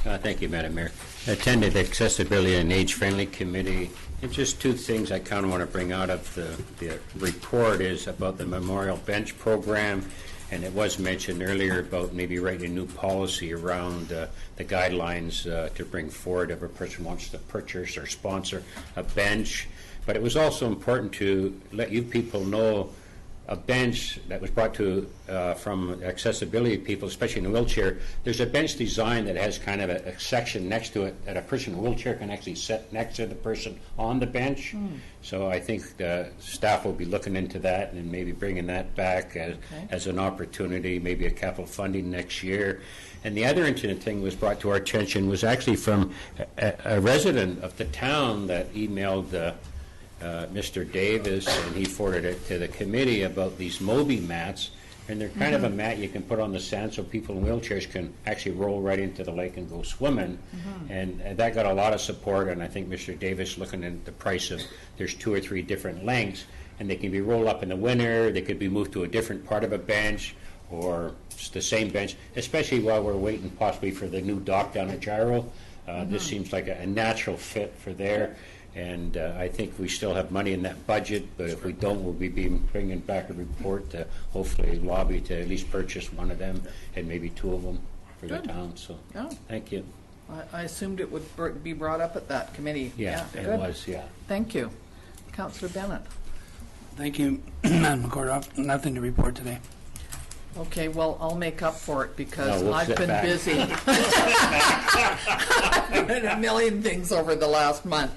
Speaker 5: Thank you, Madam Mayor. I attended the Accessibility and Age-Friendly Committee. And just two things I kind of want to bring out of the report is about the Memorial Bench Program, and it was mentioned earlier about maybe writing a new policy around the guidelines to bring forward if a person wants to purchase or sponsor a bench. But it was also important to let you people know a bench that was brought to from accessibility people, especially in a wheelchair. There's a bench design that has kind of a section next to it that a person in a wheelchair can actually sit next to the person on the bench. So I think the staff will be looking into that and maybe bringing that back as an opportunity, maybe a capital funding next year. And the other incident thing was brought to our attention was actually from a resident of the town that emailed Mr. Davis, and he forwarded it to the committee about these Moby mats, and they're kind of a mat you can put on the sand so people in wheelchairs can actually roll right into the lake and go swimming. And that got a lot of support, and I think Mr. Davis looking at the price of, there's 2 or 3 different lengths, and they can be rolled up in the winter, they could be moved to a different part of a bench, or the same bench, especially while we're waiting possibly for the new dock down at Gyro. This seems like a natural fit for there. And I think we still have money in that budget, but if we don't, we'll be bringing back a report to hopefully lobby to at least purchase one of them and maybe 2 of them for the town. So, thank you.
Speaker 1: I assumed it would be brought up at that committee.
Speaker 5: Yeah, it
Speaker 1: good.
Speaker 5: was, yeah.
Speaker 1: Thank you. Councillor Bennett?
Speaker 6: Thank you, Madam McCordoff. Nothing to report today.
Speaker 1: Okay, well, I'll make up for it because
Speaker 5: we'll
Speaker 1: I've
Speaker 5: sit
Speaker 1: been
Speaker 5: back.
Speaker 1: busy. I've done a million things over the last month.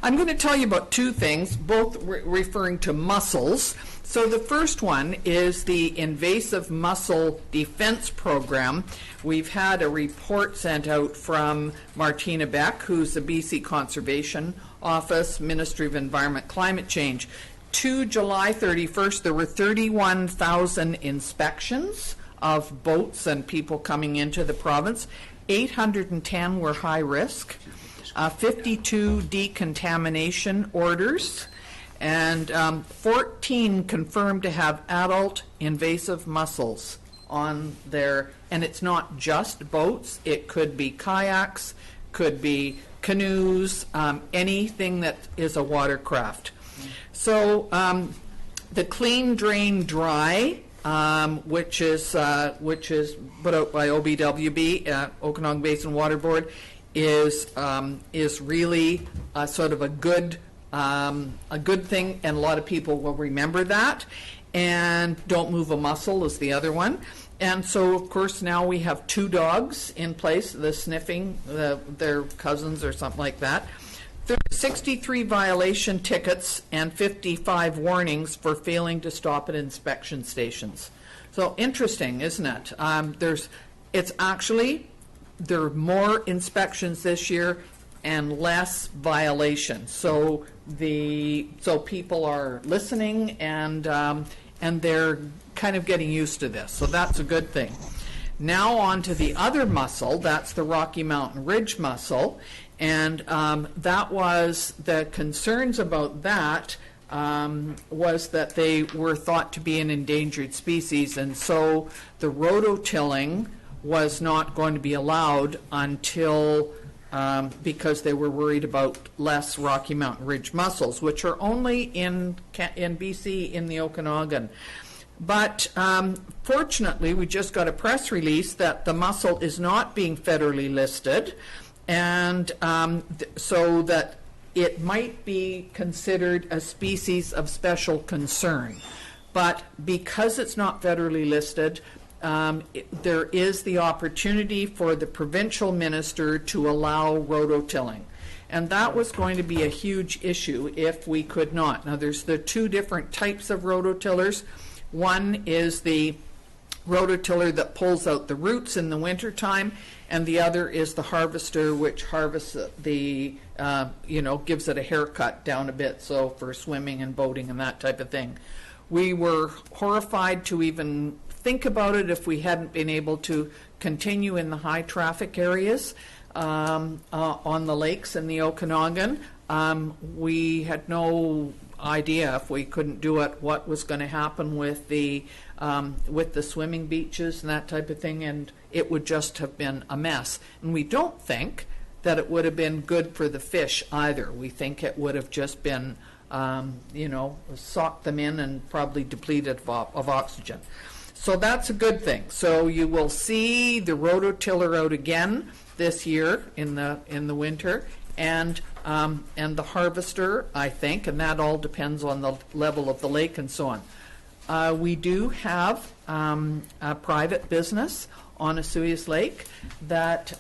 Speaker 1: I'm going to tell you about 2 things, both referring to mussels. So the first one is the invasive mussel defense program. We've had a report sent out from Martina Beck, who's the BC Conservation Office, Ministry of Environment, Climate Change. To July 31st, there were 31,000 inspections of boats and people coming into the province. 810 were high risk, 52 decontamination orders, and 14 confirmed to have adult invasive mussels on their, and it's not just boats, it could be kayaks, could be canoes, anything that is a watercraft. So the Clean Drain Dry, which is put out by OBWB, Okanagan Basin Water Board, is really sort of a good thing, and a lot of people will remember that. And Don't Move a Mussel is the other one. And so, of course, now we have 2 dogs in place, the sniffing, their cousins or something like that. 63 violation tickets and 55 warnings for failing to stop at inspection stations. So interesting, isn't it? There are more inspections this year and less violations. So people are listening and they're kind of getting used to this. So that's a good thing. Now on to the other mussel. That's the Rocky Mountain Ridge mussel. And that was the concerns about that was that they were thought to be an endangered species, and so the rototilling was not going to be allowed until because they were worried about less Rocky Mountain Ridge mussels, which are only in BC in the Okanagan. But fortunately, we just got a press release that the mussel is not being federally listed, and so that it might be considered a species of special concern. But because it's not federally listed, there is the opportunity for the provincial minister to allow rototilling. And that was going to be a huge issue if we could not. Now, there's the two different types of rototillers. One is the rototiller that pulls out the roots in the wintertime, and the other is the harvester, which harvests the, gives it a haircut down a bit, so for swimming and boating and that type of thing. We were horrified to even think about it if we hadn't been able to continue in the high traffic areas on the lakes in the Okanagan. We had no idea if we couldn't do it what was going to happen with the swimming beaches and that type of thing, and it would just have been a mess. And we don't think that it would have been good for the fish either. We think it would have just been socked them in and probably depleted of oxygen. So that's a good thing. So you will see the rototiller out again this year in the winter, and the harvester, I think, and that all depends on the level of the lake and so on. We do have a private business on Osoyoos Lake that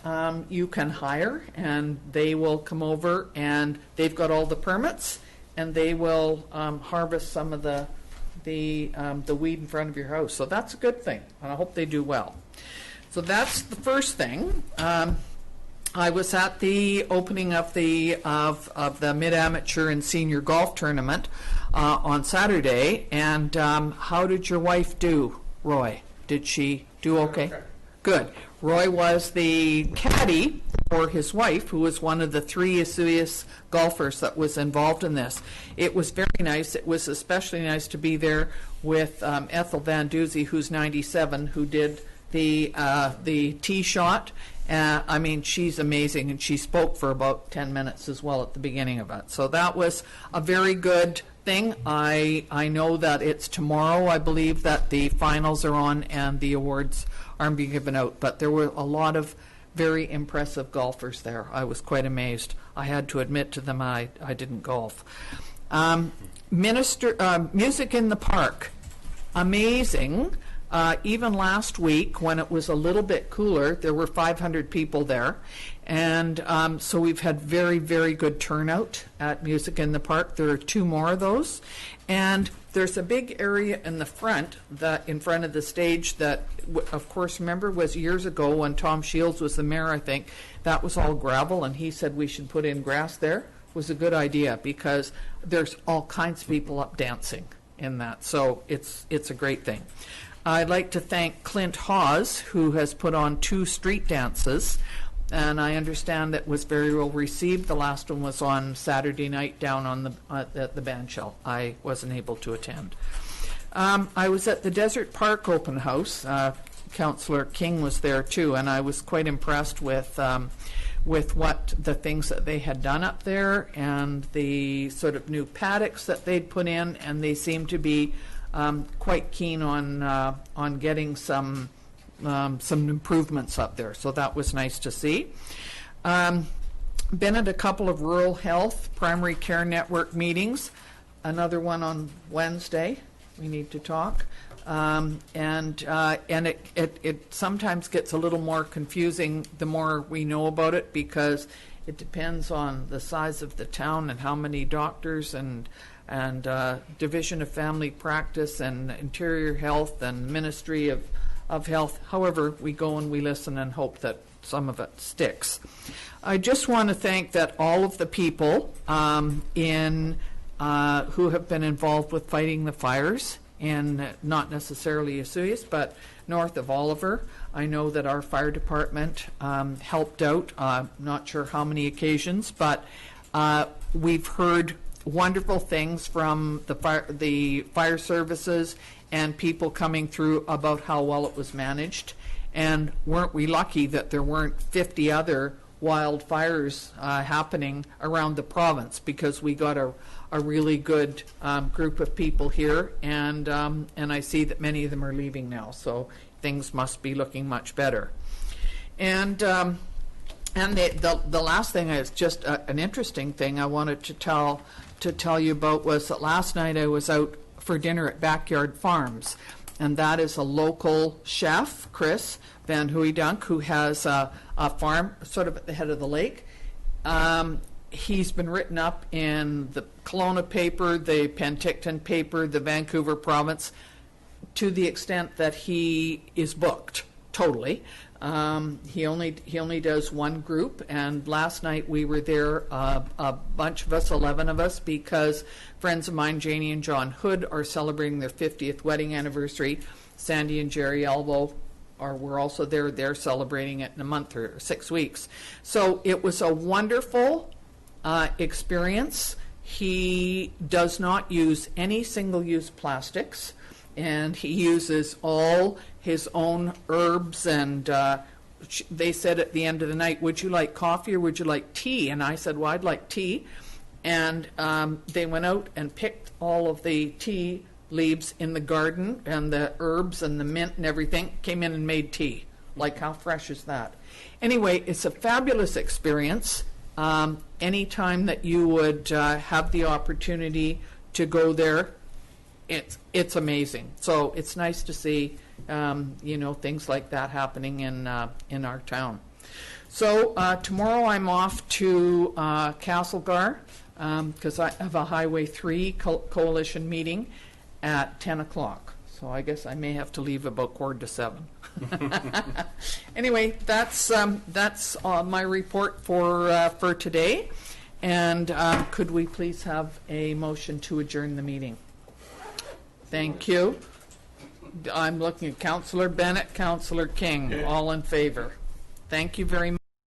Speaker 1: you can hire, and they will come over, and they've got all the permits, and they will harvest some of the weed in front of your house. So that's a good thing, and I hope they do well. So that's the first thing. I was at the opening of the mid-amateur and senior golf tournament on Saturday, and how did your wife do, Roy? Did she do okay? Good. Roy was the caddy for his wife, who was one of the 3 Osoyoos golfers that was involved in this. It was very nice. It was especially nice to be there with Ethel Van Duzy, who's 97, who did the tee shot. She's amazing, and she spoke for about 10 minutes as well at the beginning of it. So that was a very good thing. I know that it's tomorrow, I believe, that the finals are on and the awards aren't being given out. But there were a lot of very impressive golfers there. I was quite amazed. I had to admit to them I didn't golf. Music in the Park. Amazing. Even last week, when it was a little bit cooler, there were 500 people there. And so we've had very, very good turnout at Music in the Park. There are 2 more of those. And there's a big area in the front, in front of the stage that, of course, remember, was years ago when Tom Shields was the mayor, I think. That was all gravel, and he said we should put in grass there. It was a good idea because there's all kinds of people up dancing in that. So it's a great thing. I'd like to thank Clint Hawes, who has put on 2 street dances, and I understand that was very well received. The last one was on Saturday night down on at the bandshell. I wasn't able to attend. I was at the Desert Park open house. Councillor King was there too, and I was quite impressed with what the things that they had done up there and the sort of new paddocks that they'd put in, and they seemed to be quite keen on getting some improvements up there. So that was nice to see. Been at a couple of rural health primary care network meetings. Another one on Wednesday. We need to talk. And it sometimes gets a little more confusing the more we know about it, because it depends on the size of the town and how many doctors and Division of Family Practice and Interior Health and Ministry of Health. However, we go and we listen and hope that some of it sticks. I just want to thank that all of the people who have been involved with fighting the fires in not necessarily Osoyoos, but north of Oliver. I know that our fire department helped out, not sure how many occasions, but we've heard wonderful things from the fire services and people coming through about how well it was managed. And weren't we lucky that there weren't 50 other wildfires happening around the province, because we got a really good group of people here, and I see that many of them are leaving now, so things must be looking much better. And the last thing is just an interesting thing I wanted to tell you about was that last night I was out for dinner at Backyard Farms, and that is a local chef, Chris Van Huydunk, who has a farm sort of at the head of the lake. He's been written up in the Kelowna paper, the Penticton paper, the Vancouver Province, to the extent that he is booked totally. He only does one group, and last night we were there, a bunch of us, 11 of us, because friends of mine, Janie and John Hood, are celebrating their 50th wedding anniversary. Sandy and Jerry Elbow were also there. They're celebrating it in a month or 6 weeks. So it was a wonderful experience. He does not use any single-use plastics, and he uses all his own herbs, and they said at the end of the night, would you like coffee or would you like tea? And I said, well, I'd like tea. And they went out and picked all of the tea leaves in the garden, and the herbs and the mint and everything, came in and made tea. Like, how fresh is that? Anyway, it's a fabulous experience. Anytime that you would have the opportunity to go there, it's amazing. So it's nice to see things like that happening in our town. So tomorrow I'm off to Castlegar because I have a Highway 3 coalition meeting at 10 o'clock. So I guess I may have to leave about 6:45. Anyway, that's my report for today. And could we please have a motion to adjourn the meeting? Thank you. I'm looking at Councillor Bennett, Councillor King, all in favor. Thank you very much.